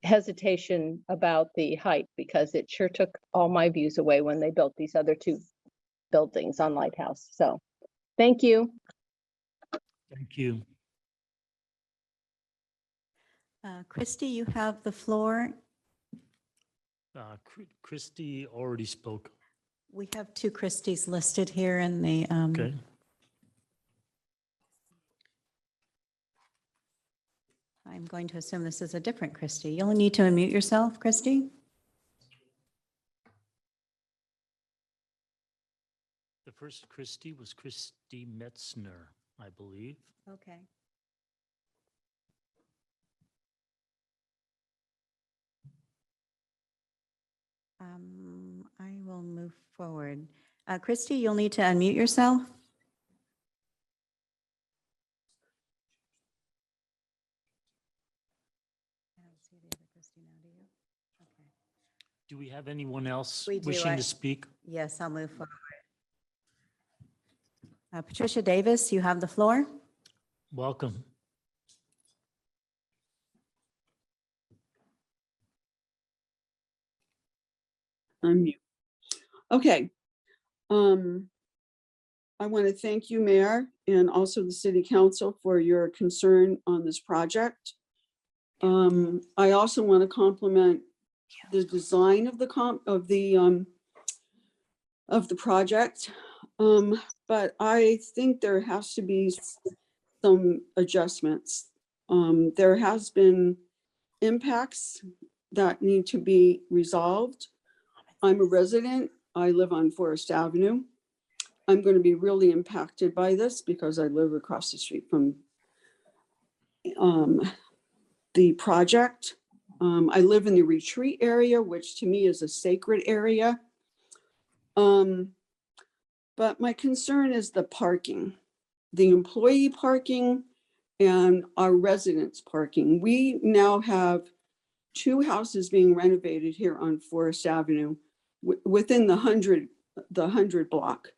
hesitation about the height, because it sure took all my views away when they built these other 2 buildings on Lighthouse. So thank you. Thank you. Christy, you have the floor. Christy already spoke. We have 2 Christies listed here in the. Okay. I'm going to assume this is a different Christy. You'll need to unmute yourself, Christy. The first Christy was Christy Metzner, I believe. Okay. I will move forward. Christy, you'll need to unmute yourself. I don't see the other Christy now, do you? Okay. Do we have anyone else We do. wishing to speak? Yes, I'll move forward. Patricia Davis, you have the floor. Welcome. Unmute. Okay. I want to thank you, Mayor, and also the City Council for your concern on this project. I also want to compliment the design of the project, but I think there has to be some adjustments. There has been impacts that need to be resolved. I'm a resident. I live on Forest Avenue. I'm going to be really impacted by this because I live across the street from the project. I live in the retreat area, which to me is a sacred area. But my concern is the parking, the employee parking and our residents parking. We now have 2 houses being renovated here on Forest Avenue within the 100 block.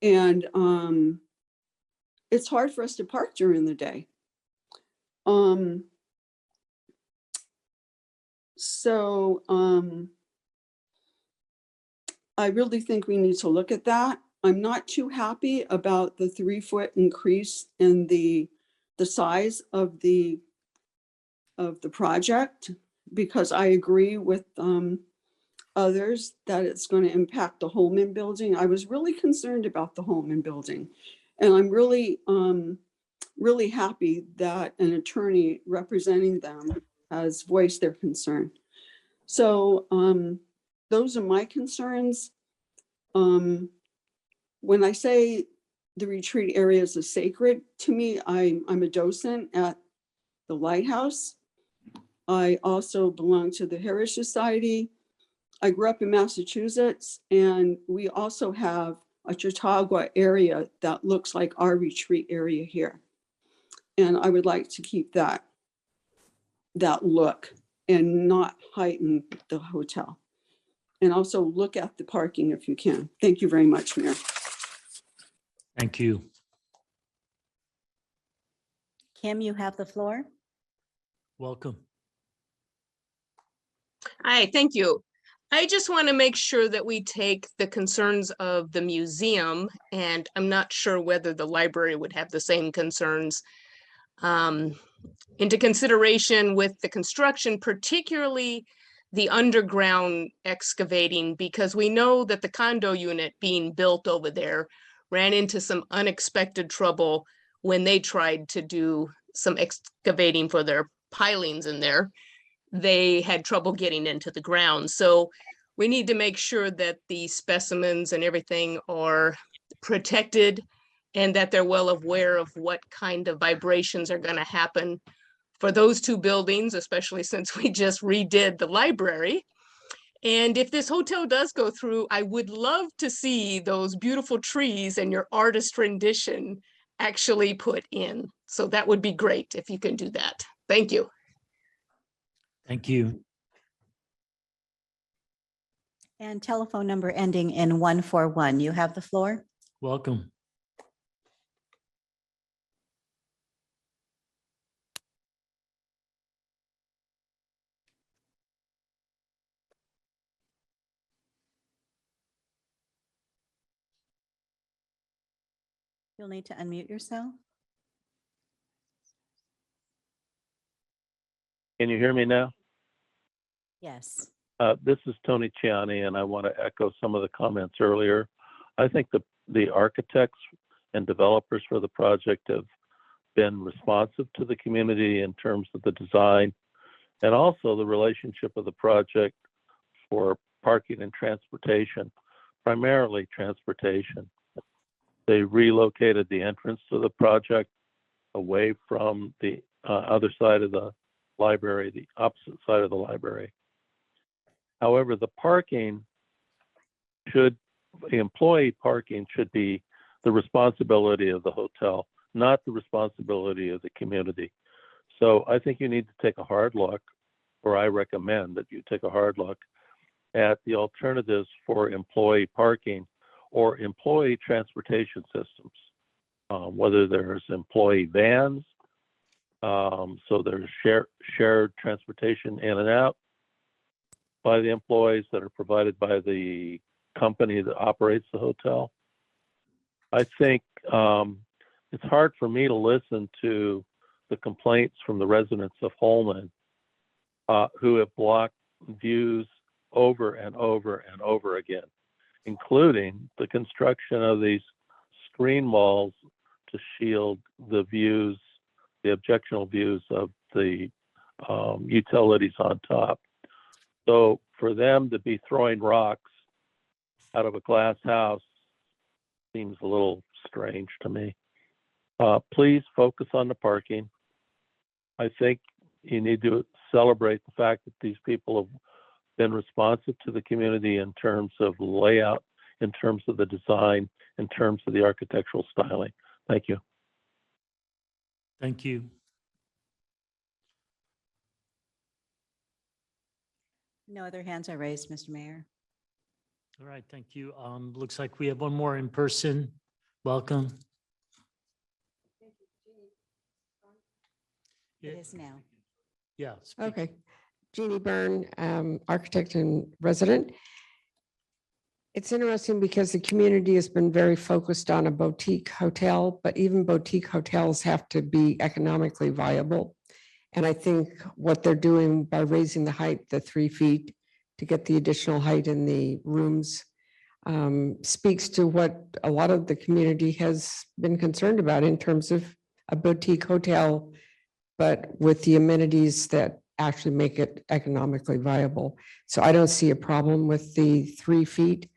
And it's hard for us to park during the day. I really think we need to look at that. I'm not too happy about the 3-foot increase in the size of the project, because I agree with others that it's going to impact the Holman building. I was really concerned about the Holman building, and I'm really happy that an attorney representing them has voiced their concern. So those are my concerns. When I say the retreat areas are sacred, to me, I'm a docent at the Lighthouse. I also belong to the Heritage Society. I grew up in Massachusetts, and we also have a Chautauqua area that looks like our retreat area here. And I would like to keep that look. and not heighten the hotel. And also look at the parking if you can. Thank you very much, Mayor. Thank you. Kim, you have the floor. Welcome. Hi, thank you. I just want to make sure that we take the concerns of the museum, and I'm not sure whether the library would have the same concerns, into consideration with the construction, particularly the underground excavating, because we know that the condo unit being built over there ran into some unexpected trouble when they tried to do some excavating for their pilings in there. They had trouble getting into the ground. So we need to make sure that the specimens and everything are protected and that they're well aware of what kind of vibrations are going to happen for those two buildings, especially since we just redid the library. And if this hotel does go through, I would love to see those beautiful trees and your artist rendition actually put in. So that would be great if you can do that. Thank you. Thank you. And telephone number ending in 141. You have the floor. Welcome. You'll need to unmute yourself. Can you hear me now? Yes. This is Tony Ciani, and I want to echo some of the comments earlier. I think the architects and developers for the project have been responsive to the community in terms of the design and also the relationship of the project for parking and transportation, primarily transportation. They relocated the entrance to the project away from the other side of the library, the opposite side of the library. However, the employee parking should be the responsibility of the hotel, not the responsibility of the community. So I think you need to take a hard look, or I recommend that you take a hard look at the alternatives for employee parking or employee transportation systems, whether there's employee vans, so there's shared transportation in and out by the employees that are provided by the company that operates the hotel. I think it's hard for me to listen to the complaints from the residents of Holman who have blocked views over and over and over again, including the construction of these screen walls to shield the views, the objectionable views of the utilities on top. So for them to be throwing rocks out of a glass house seems a little strange to me. Please focus on the parking. I think you need to celebrate the fact that these people have been responsive to the community in terms of layout, in terms of the design, in terms of the architectural styling. Thank you. Thank you. No other hands are raised, Mr. Mayor. All right, thank you. Looks like we have one more in person. Welcome. It is now. Yeah. Okay. Jeannie Byrne, architect and resident. It's interesting because the community has been very focused on a boutique hotel, but even boutique hotels have to be economically viable. And I think what they're doing by raising the height, the 3 feet, to get the additional height in the rooms, speaks to what a lot of the community has been concerned about in terms of a boutique hotel, but with the amenities that actually make it economically viable. So I don't see a problem with the 3 feet.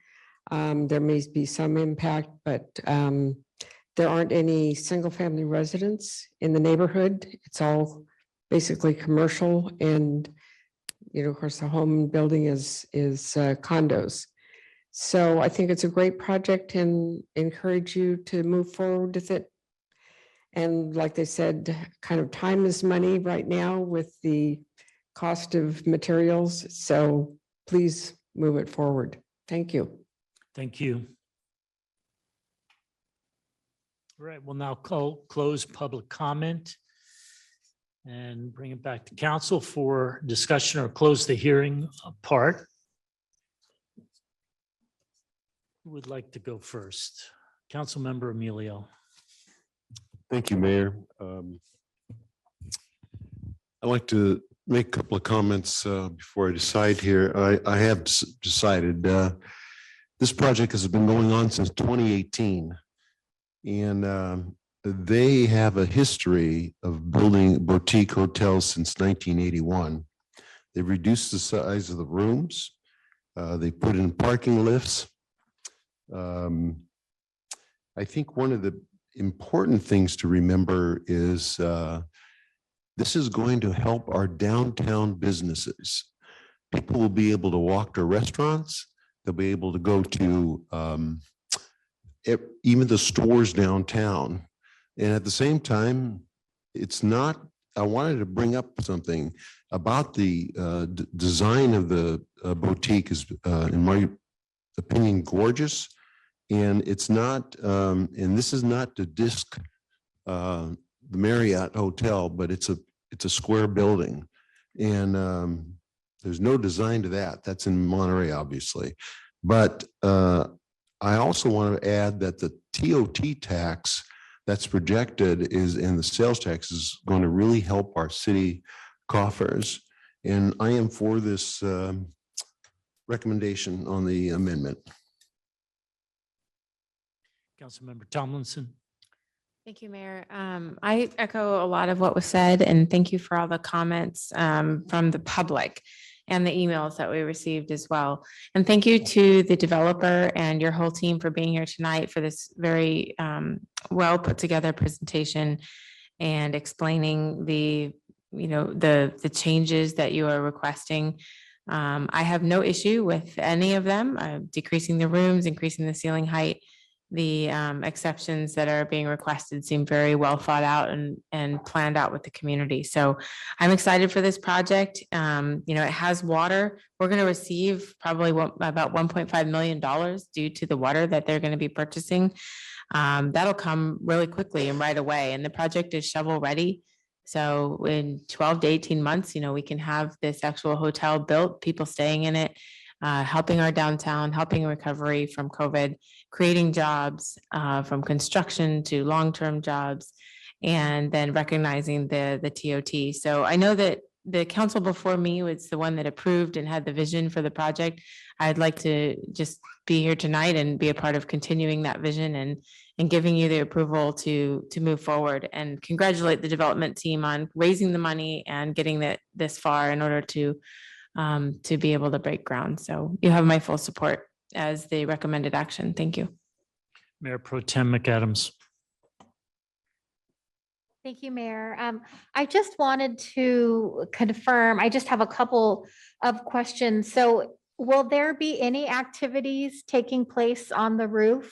There may be some impact, but there aren't any single family residents in the neighborhood. It's all basically commercial, and of course the home building is condos. So I think it's a great project and encourage you to move forward with it. And like they said, kind of time is money right now with the cost of materials. So please move it forward. Thank you. Thank you. All right, we'll now close public comment and bring it back to council for discussion or close the hearing part. Who would like to go first? Councilmember Emilio. Thank you, Mayor. I'd like to make a couple of comments before I decide here. I have decided this project has been going on since 2018. And they have a history of building boutique hotels since 1981. They've reduced the size of the rooms. They put in parking lifts. I think one of the important things to remember is this is going to help our downtown businesses. People will be able to walk to restaurants. They'll be able to go to even the stores downtown. And at the same time, it's not, I wanted to bring up something about the design of the boutique is, in my opinion, gorgeous. And it's not, and this is not to disc the Marriott Hotel, but it's a square building. And there's no design to that. That's in Monterey, obviously. But I also want to add that the TOT tax that's projected is, and the sales tax is going to really help our city coffers. And I am for this recommendation on the amendment. Councilmember Tomlinson. Thank you, Mayor. I echo a lot of what was said, and thank you for all the comments from the public and the emails that we received as well. And thank you to the developer and your whole team for being here tonight for this very well put together presentation and explaining the changes that you are requesting. I have no issue with any of them, decreasing the rooms, increasing the ceiling height. The exceptions that are being requested seem very well thought out and planned out with the community. So I'm excited for this project. It has water. We're going to receive probably about $1.5 million due to the water that they're going to be purchasing. That'll come really quickly and right away. And the project is shovel ready. So in 12 to 18 months, we can have this actual hotel built, people staying in it, helping our downtown, helping recovery from COVID, creating jobs from construction to long-term jobs, and then recognizing the TOT. So I know that the council before me was the one that approved and had the vision for the project. I'd like to just be here tonight and be a part of continuing that vision and giving you the approval to move forward, and congratulate the development team on raising the money and getting this far in order to be able to break ground. So you have my full support as the recommended action. Thank you. Mayor Pro Tem McAdams. Thank you, Mayor. I just wanted to confirm, I just have a couple of questions. So will there be any activities taking place on the roof?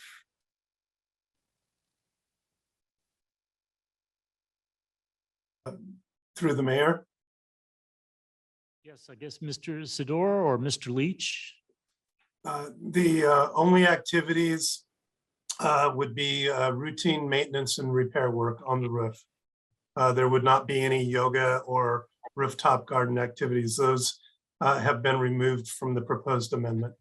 Through the mayor. Yes, I guess Mr. Sador or Mr. Leach. The only activities would be routine maintenance and repair work on the roof. There would not be any yoga or rooftop garden activities. Those have been removed from the proposed amendment.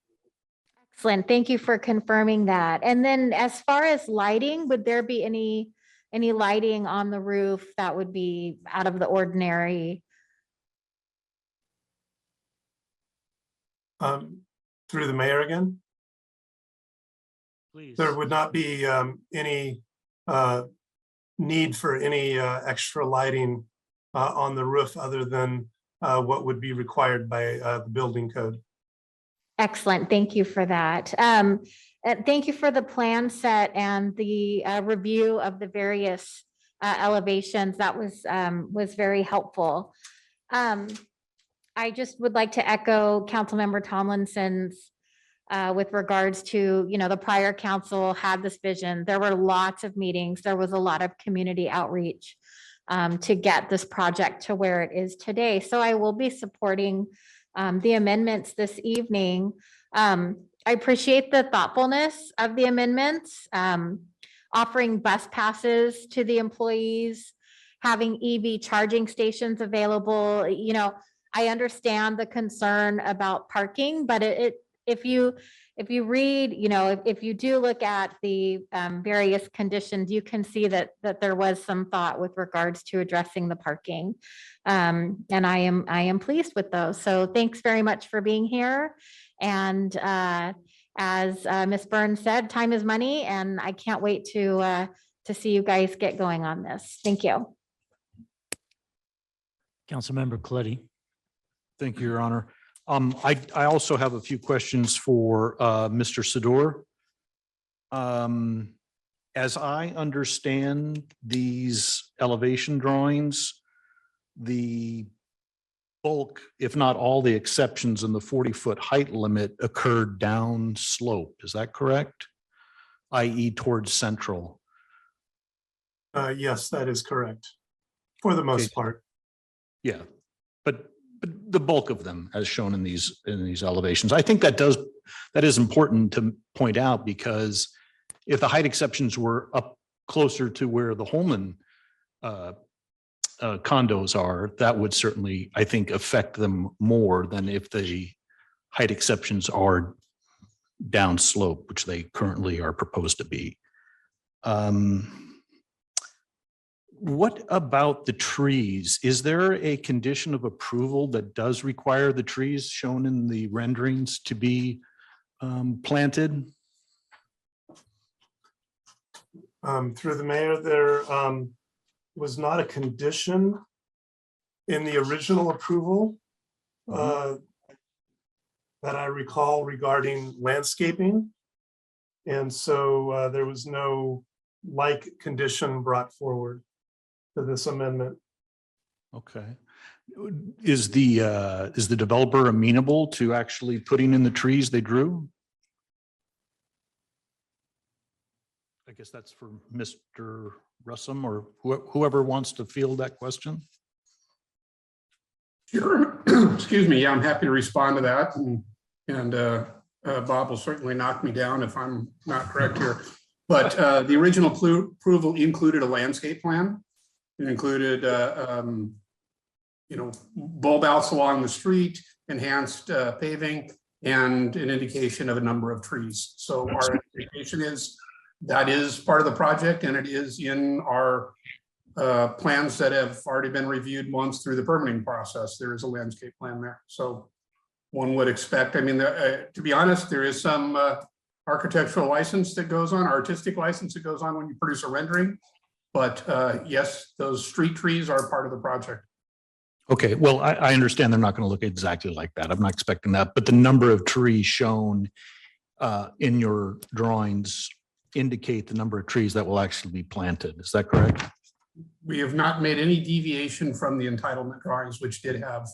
Excellent. Thank you for confirming that. And then as far as lighting, would there be any lighting on the roof that would be out of the ordinary? Through the mayor again? Please. There would not be any need for any extra lighting on the roof other than what would be required by the building code. Excellent. Thank you for that. Thank you for the plan set and the review of the various elevations. That was very helpful. I just would like to echo Councilmember Tomlinson's with regards to, the prior council had this vision. There were lots of meetings. There was a lot of community outreach. to get this project to where it is today. So I will be supporting the amendments this evening. I appreciate the thoughtfulness of the amendments, offering bus passes to the employees, having EV charging stations available. You know, I understand the concern about parking, but if you read, you know, if you do look at the various conditions, you can see that there was some thought with regards to addressing the parking. And I am pleased with those. So thanks very much for being here. And as Ms. Burns said, time is money, and I can't wait to see you guys get going on this. Thank you. Councilmember Coletti. Thank you, Your Honor. I also have a few questions for Mr. Sador. As I understand these elevation drawings, the bulk, if not all the exceptions in the 40-foot height limit occurred down slope. Is that correct? i.e. towards Central. Yes, that is correct. For the most part. Yeah, but the bulk of them, as shown in these elevations, I think that is important to point out, because if the height exceptions were up closer to where the Holman condos are, that would certainly, I think, affect them more than if the height exceptions are downslope, which they currently are proposed to be. What about the trees? Is there a condition of approval that does require the trees shown in the renderings to be planted? Through the mayor, there was not a condition in the original approval that I recall regarding landscaping. And so there was no like condition brought forward to this amendment. Okay. Is the developer amenable to actually putting in the trees they drew? I guess that's for Mr. Russum or whoever wants to field that question. Sure. Excuse me. Yeah, I'm happy to respond to that. And Bob will certainly knock me down if I'm not correct here. But the original approval included a landscape plan. It included, bulb outs along the street, enhanced paving, and an indication of a number of trees. So our expectation is that is part of the project, and it is in our plans that have already been reviewed once through the permitting process. There is a landscape plan there. So one would expect, I mean, to be honest, there is some architectural license that goes on, artistic license that goes on when you produce a rendering. But yes, those street trees are part of the project. Okay, well, I understand they're not going to look exactly like that. I'm not expecting that, but the number of trees shown in your drawings indicate the number of trees that will actually be planted. Is that correct? We have not made any deviation from the entitlement drawings, which did have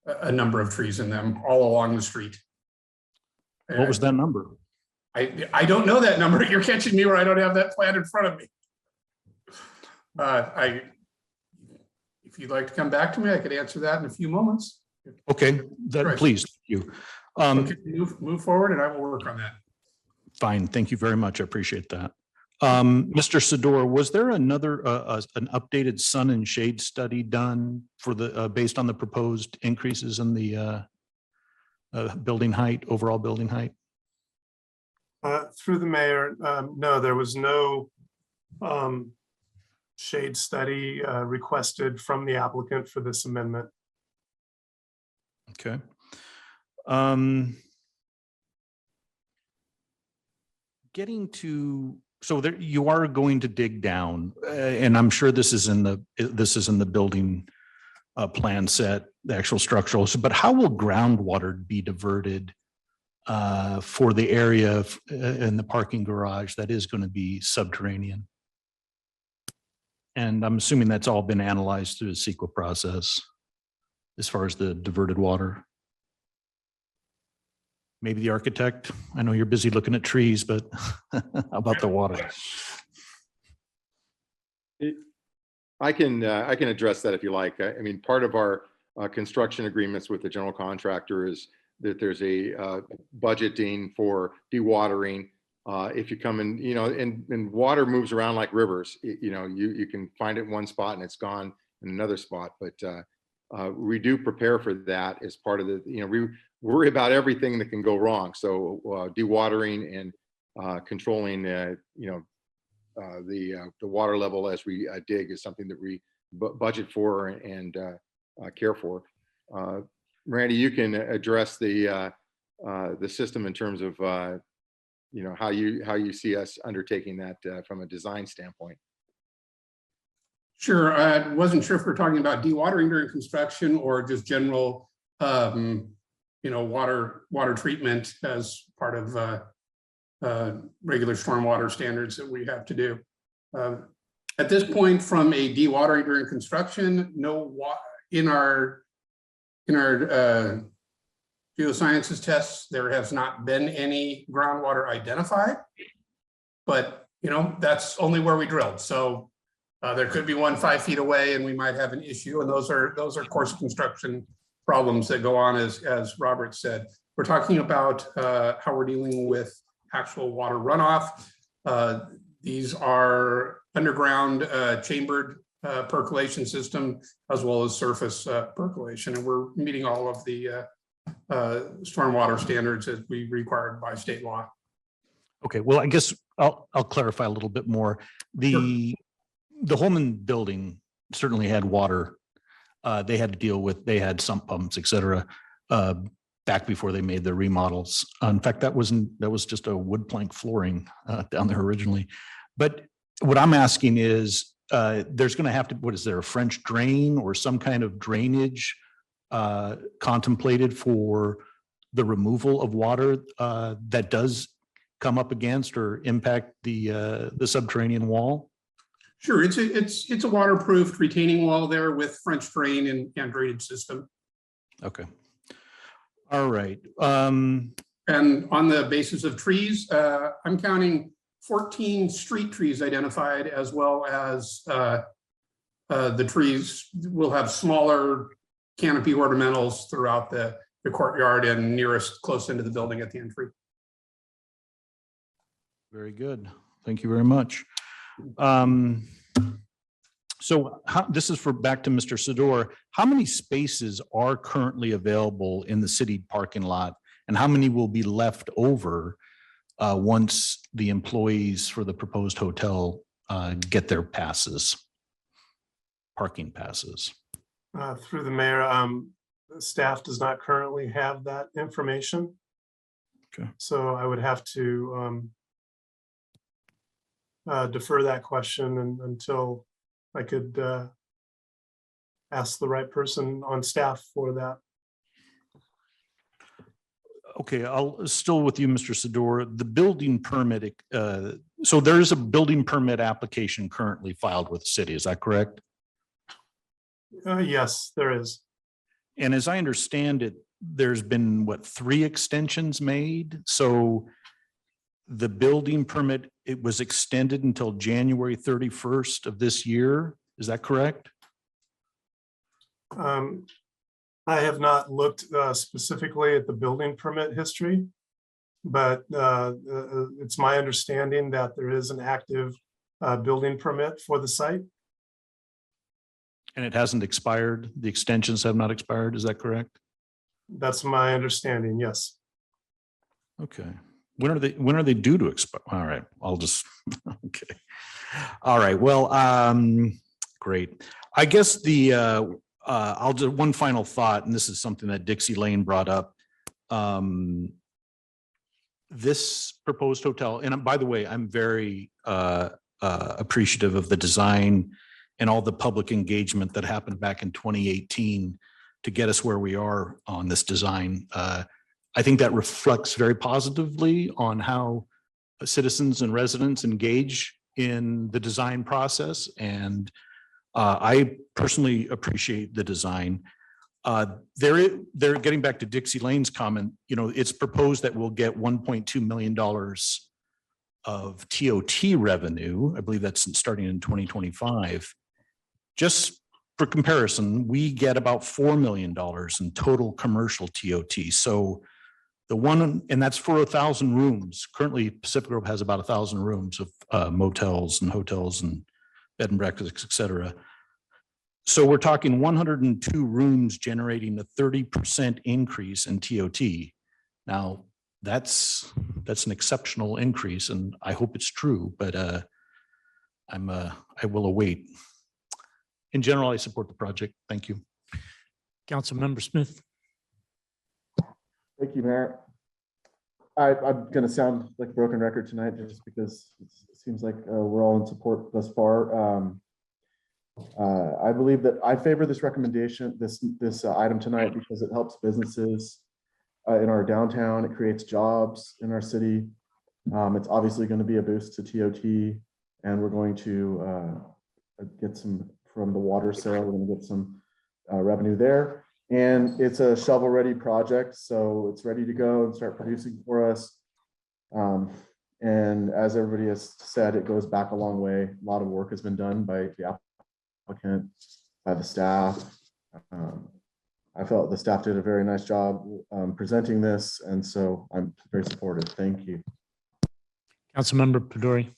a number of trees in them all along the street. What was that number? I don't know that number. You're catching me where I don't have that plan in front of me. If you'd like to come back to me, I could answer that in a few moments. Okay, Right. Please, thank you. Okay, move forward and I will work on that. Fine, thank you very much. I appreciate that. Mr. Sador, was there another an updated sun and shade study done for the based on the proposed increases in the building height, overall building height? Through the mayor, no, there was no shade study requested from the applicant for this amendment. Okay. Getting to, so there, you are going to dig down, and I'm sure this is in the building plan set, the actual structural. But how will groundwater be diverted for the area in the parking garage that is going to be subterranean? And I'm assuming that's all been analyzed through the CEQA process as far as the diverted water. Maybe the architect. I know you're busy looking at trees, but how about the water? I can address that if you like. I mean, part of our construction agreements with the general contractor is that there's a budgeting for dewatering. If you come in, and water moves around like rivers. You can find it in one spot and it's gone in another spot. But we do prepare for that as part of the. We worry about everything that can go wrong. So dewatering and controlling, the water level as we dig is something that we budget for and care for. Randy, you can address the system in terms of how you see us undertaking that from a design standpoint. Sure. I wasn't sure if we're talking about dewatering during construction or just general, water treatment as part of regular stormwater standards that we have to do. At this point, from a dewatering during construction, in our geosciences tests, there has not been any groundwater identified, but that's only where we drilled. So there could be one 5 feet away and we might have an issue. And those are course construction problems that go on, as Robert said. We're talking about how we're dealing with actual water runoff. These are underground chambered percolation system, as well as surface percolation. And we're meeting all of the stormwater standards as we required by state law. Okay, well, I guess I'll clarify a little bit more. The Holman building certainly had water. They had to deal with, they had sump pumps, et cetera, back before they made the remodels. In fact, that was just a wood plank flooring down there originally. But what I'm asking is, there's going to have to, what is there, a French drain or some kind of drainage contemplated for the removal of water that does come up against or impact the subterranean wall? Sure, it's a waterproof retaining wall there with French drain and drainage system. Okay. All right. And on the basis of trees, I'm counting 14 street trees identified, as well as the trees will have smaller canopy ornamentals throughout the courtyard and nearest close into the building at the entry. Very good. Thank you very much. So this is for back to Mr. Sador. How many spaces are currently available in the city parking lot, and how many will be left over once the employees for the proposed hotel get their passes, parking passes? Through the mayor, staff does not currently have that information. Okay. So I would have to defer that question until I could ask the right person on staff for that. Okay, I'll still with you, Mr. Sador. The building permit, so there is a building permit application currently filed with the city, is that correct? Yes, there is. And as I understand it, there's been, what, 3 extensions made? So the building permit, it was extended until January 31st of this year. Is that correct? I have not looked specifically at the building permit history, but it's my understanding that there is an active building permit for the site. And it hasn't expired? The extensions have not expired, is that correct? That's my understanding, yes. Okay. When are they due to expire? All right, I'll just, okay. All right, well, great. I guess I'll do one final thought, and this is something that Dixie Lane brought up. This proposed hotel, and by the way, I'm very appreciative of the design and all the public engagement that happened back in 2018 to get us where we are on this design. I think that reflects very positively on how citizens and residents engage in the design process. And I personally appreciate the design. They're getting back to Dixie Lane's comment, it's proposed that we'll get $1.2 million of TOT revenue. I believe that's starting in 2025. just for comparison, we get about $4 million in total commercial TOT. So the one, and that's for 1,000 rooms. Currently, Pacific Grove has about 1,000 rooms of motels and hotels and bed and breakfasts, et cetera. So we're talking 102 rooms generating a 30% increase in TOT. Now, that's an exceptional increase, and I hope it's true, but I will await. In general, I support the project. Thank you. Councilmember Smith. Thank you, Mayor. I'm going to sound like a broken record tonight just because it seems like we're all in support thus far. I believe that I favor this recommendation, this item tonight, because it helps businesses in our downtown. It creates jobs in our city. It's obviously going to be a boost to TOT, and we're going to get some from the water sale. We're going to get some revenue there. And it's a shovel-ready project, so it's ready to go and start producing for us. And as everybody has said, it goes back a long way. A lot of work has been done by the applicant, by the staff. I felt the staff did a very nice job presenting this, and so I'm very supportive. Thank you. Councilmember Pedori.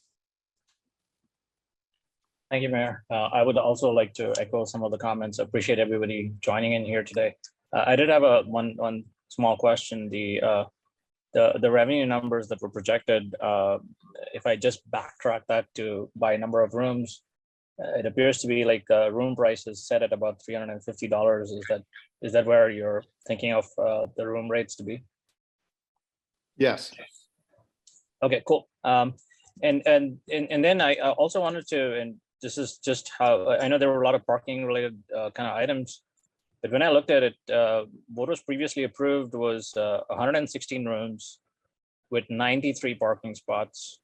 Thank you, Mayor. I would also like to echo some of the comments. Appreciate everybody joining in here today. I did have one small question. The revenue numbers that were projected, if I just backtrack that to by number of rooms, it appears to be like room prices set at about $350. Is that where you're thinking of the room rates to be? Yes. Okay, cool. And then I also wanted to, and this is just how I know there were a lot of parking related kind of items, but when I looked at it, what was previously approved was 116 rooms with 93 parking spots.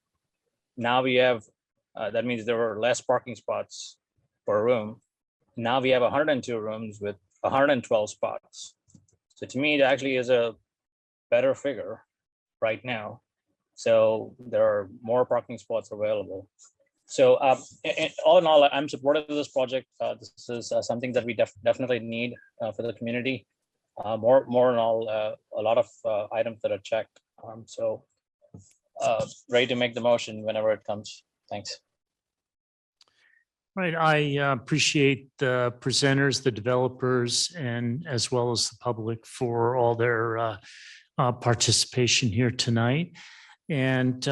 Now we have, that means there were less parking spots per room. Now we have 102 rooms with 112 spots. So to me, it actually is a better figure right now. So there are more parking spots available. So all in all, I'm supportive of this project. This is something that we definitely need for the community. More in all, a lot of items that are checked. So ready to make the motion whenever it comes. Thanks. Right, I appreciate the presenters, the developers, and as well as the public for all their participation here tonight. And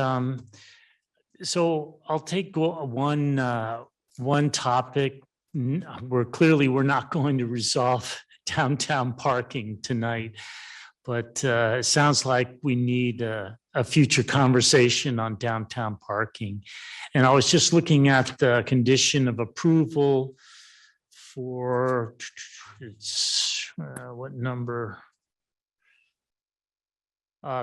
so I'll take one topic. We're not going to resolve downtown parking tonight, but it sounds like we need a future conversation on downtown parking. And I was just looking at the condition of approval for it's what number?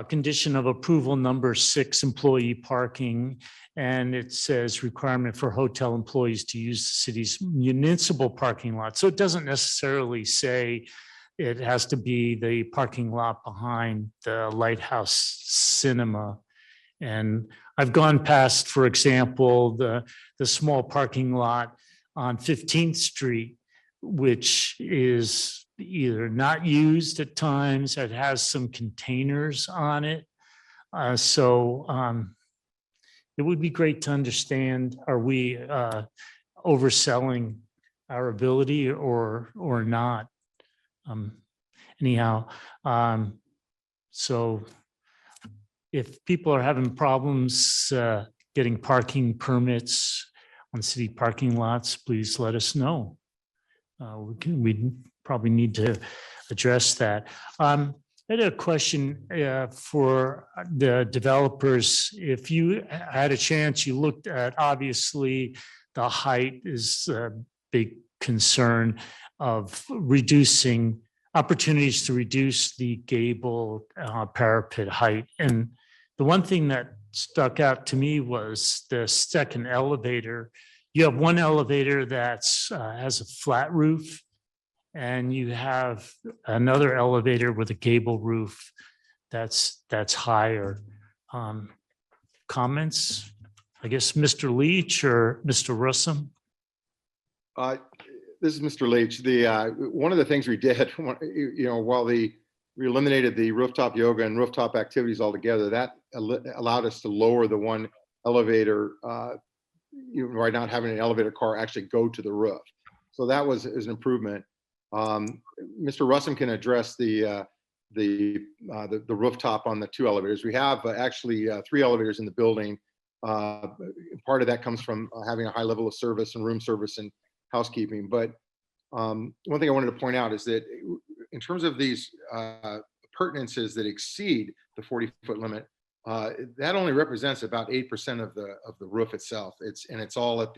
Condition of approval number 6, employee parking. And it says requirement for hotel employees to use the city's municipal parking lot. So it doesn't necessarily say it has to be the parking lot behind the Lighthouse Cinema. And I've gone past, for example, the small parking lot on 15th Street, which is either not used at times, it has some containers on it. So it would be great to understand, are we overselling our ability or not? Anyhow, so if people are having problems getting parking permits on city parking lots, please let us know. We probably need to address that. I had a question for the developers. If you had a chance, you looked at, obviously, the height is a big concern of reducing opportunities to reduce the gable parapet height. And the one thing that stuck out to me was the second elevator. You have one elevator that's has a flat roof, and you have another elevator with a gable roof that's higher. Comments? I guess Mr. Leach or Mr. Russum? this is Mr. Leach. One of the things we did, while we eliminated the rooftop yoga and rooftop activities altogether, that allowed us to lower the one elevator, right now having an elevator car actually go to the roof. So that is an improvement. Mr. Russum can address the rooftop on the 2 elevators. We have actually 3 elevators in the building. Part of that comes from having a high level of service and room service and housekeeping. But one thing I wanted to point out is that in terms of these appurtenances that exceed the 40-foot limit, that only represents about 8% of the roof itself. It's all at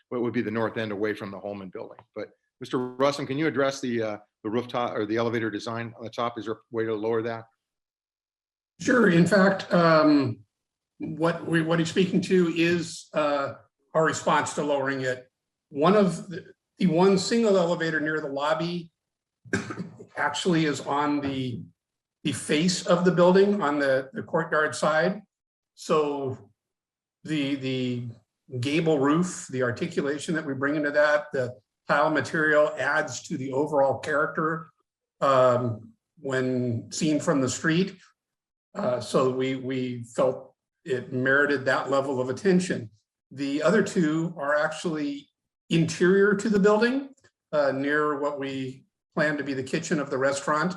what would be the north end away from the Holman building. But Mr. Russum, can you address the rooftop or the elevator design on the top? Is there a way to lower that? Sure. In fact, what he's speaking to is our response to lowering it. One of the one single elevator near the lobby actually is on the face of the building on the courtyard side. So the gable roof, the articulation that we bring into that, the tile material adds to the overall character when seen from the street. So we felt it merited that level of attention. The other 2 are actually interior to the building, near what we plan to be the kitchen of the restaurant.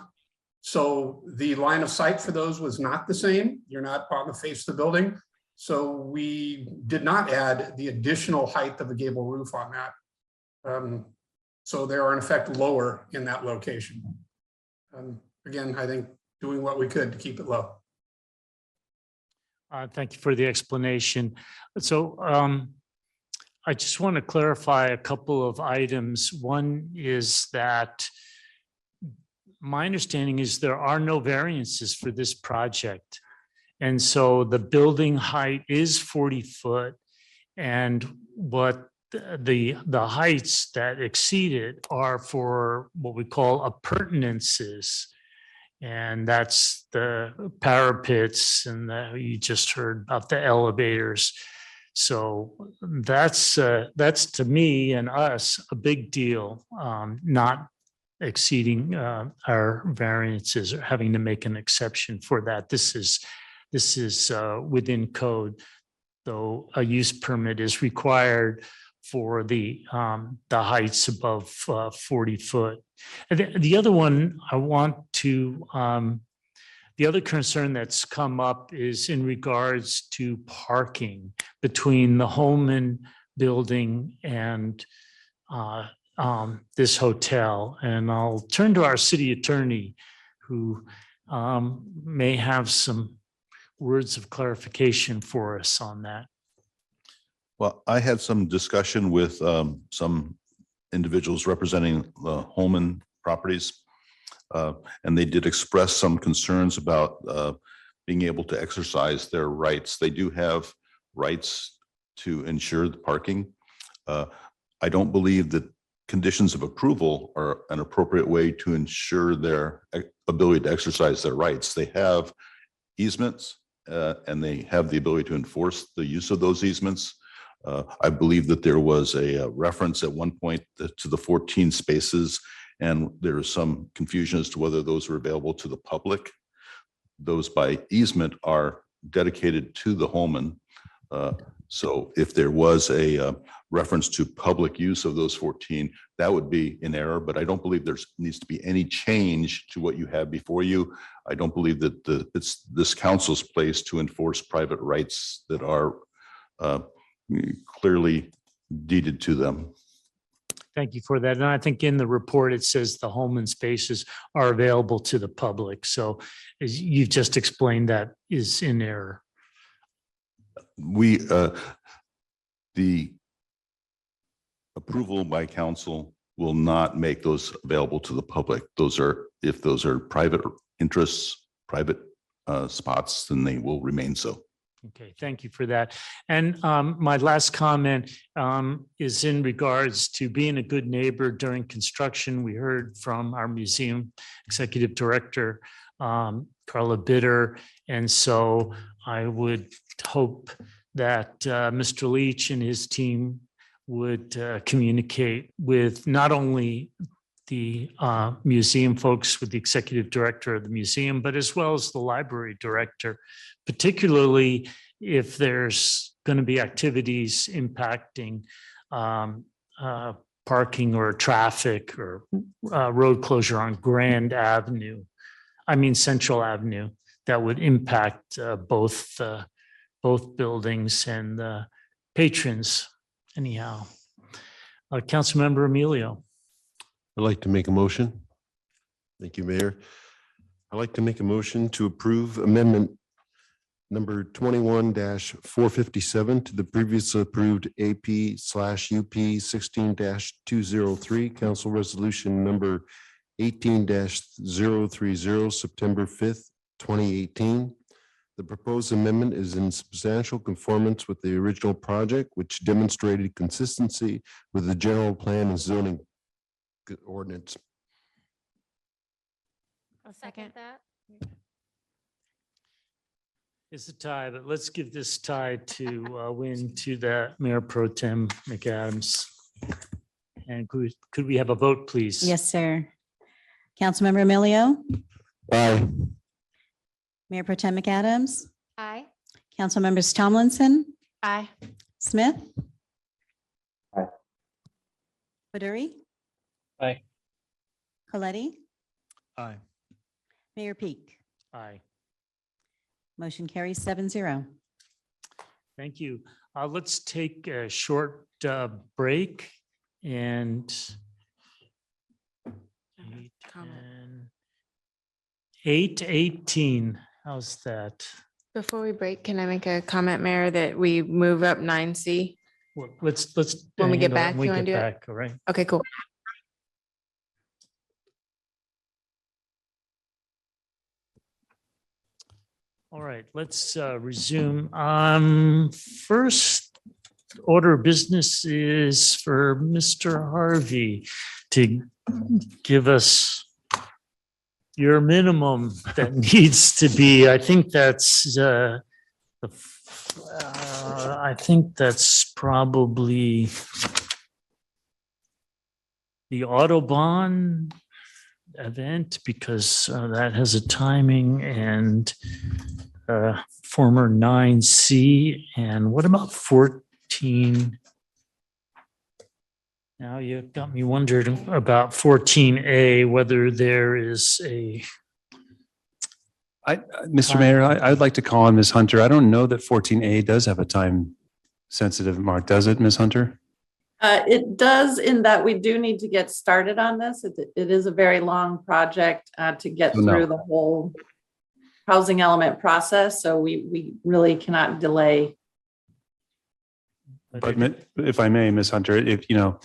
So the line of sight for those was not the same. You're not on the face of the building. So we did not add the additional height of the gable roof on that. So they are in effect lower in that location. Again, I think doing what we could to keep it low. Thank you for the explanation. So I just want to clarify a couple of items. One is that my understanding is there are no variances for this project. And so the building height is 40 foot, and what the heights that exceed it are for what we call appurtenances. And that's the parapets and you just heard about the elevators. So that's to me and us a big deal, not exceeding our variances or having to make an exception for that. This is within code, though a use permit is required for the heights above 40 foot. And the other one I want to, the other concern that's come up is in regards to parking between the Holman building and this hotel. And I'll turn to our city attorney, who may have some words of clarification for us on that. Well, I had some discussion with some individuals representing the Holman properties, and they did express some concerns about being able to exercise their rights. They do have rights to ensure the parking. I don't believe that conditions of approval are an appropriate way to ensure their ability to exercise their rights. They have easements, and they have the ability to enforce the use of those easements. I believe that there was a reference at one point to the 14 spaces, and there is some confusion as to whether those are available to the public. Those by easement are dedicated to the Holman. So if there was a reference to public use of those 14, that would be in error, but I don't believe there needs to be any change to what you have before you. I don't believe that it's this council's place to enforce private rights that are clearly deeded to them. Thank you for that. And I think in the report, it says the Holman spaces are available to the public. So as you've just explained, that is in error. The approval by council will not make those available to the public. If those are private interests, private spots, then they will remain so. Okay, thank you for that. And my last comment is in regards to being a good neighbor during construction. We heard from our museum executive director, Carla Bitter. And so I would hope that Mr. Leach and his team would communicate with not only the museum folks, with the executive director of the museum, but as well as the library director, particularly if there's going to be activities impacting parking or traffic or road closure on Central Avenue, that would impact both buildings and the patrons anyhow. Councilmember Emilio. I'd like to make a motion. Thank you, Mayor. I'd like to make a motion to approve amendment number 21-457 to the previously approved AP/UP 16-203, Council Resolution number 18-030, September 5th, 2018. The proposed amendment is in substantial conformance with the original project, which demonstrated consistency with the general plan and zoning ordinance. I'll second that. It's a tie, but let's give this tie to win to the Mayor Pro Tem McAdams. And could we have a vote, please? Yes, sir. Councilmember Emilio, Aye. Mayor Pro Tem McAdams, Aye. Councilmembers Tomlinson, Aye. Smith. Aye. Baduri, Aye. Coletti, Aye. Mayor Peak. Aye. Motion carries 7-0. Thank you. Let's take a short break and 8:18. How's that? Before we break, can I make a comment, Mayor, that we move up 9C? Well, let's When we get handle it back, when we you wanna get do it? back, all right? Okay, cool. All right, let's resume. First order of business is for Mr. Harvey to give us your minimum that needs to be. I think that's probably the Autobahn event, because that has a timing, and former 9C. And what about 14? Now you've got me wondering about 14A, whether there is a. Mr. Mayor, I would like to call on Ms. Hunter. I don't know that 14A does have a time sensitive mark, does it, Ms. Hunter? It does, in that we do need to get started on this. It is a very long project to get No. through the whole housing element process, so we really cannot delay. But if I may, Ms. Hunter, if, you know,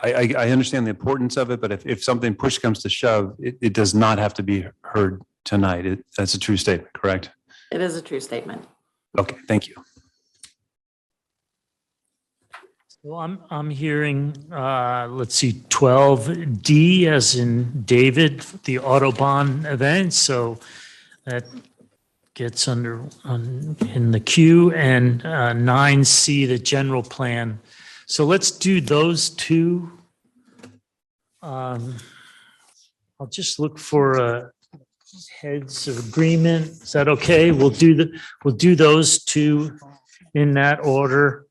I understand the importance of it, but if something push comes to shove, it does not have to be heard tonight. That's a true statement, correct? It is a true statement. Okay, thank you. Well, I'm hearing, let's see, 12D as in David, the Autobahn event. So that gets in the queue, and 9C, the general plan. So let's do those two. I'll just look for a heads of agreement. Is that okay? We'll do those two in that order.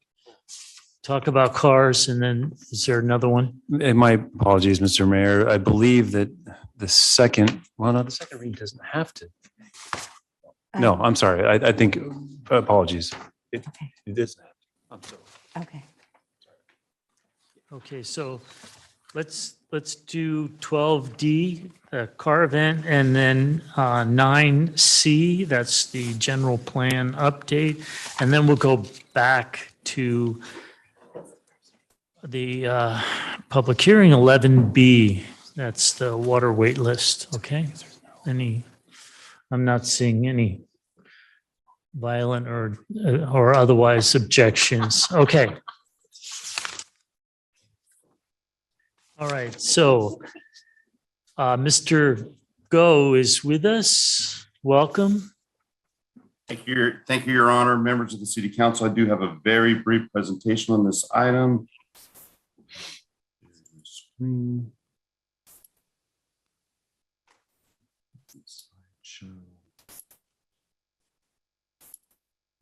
Talk about cars, and then is there another one? And my apologies, Mr. Mayor. I believe that the second reading doesn't have to. No, I'm sorry. I think, apologies. It is. I'm sorry. Okay. Okay, so let's do 12D, the car event, and then 9C, that's the general plan update. And then we'll go back to the public hearing, 11B, that's the water wait list, okay? I'm not seeing any violent or otherwise objections. Okay. All right, so Mr. Go is with us. Welcome. Thank you, Your Honor, members of the City Council. I do have a very brief presentation on this item. screen.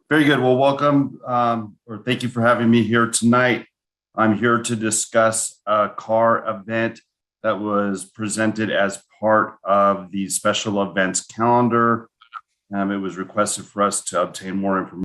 Very good. Well, welcome, or thank you for having me here tonight. I'm here to discuss a car event that was presented as part of the special events calendar. It was requested for us to obtain more information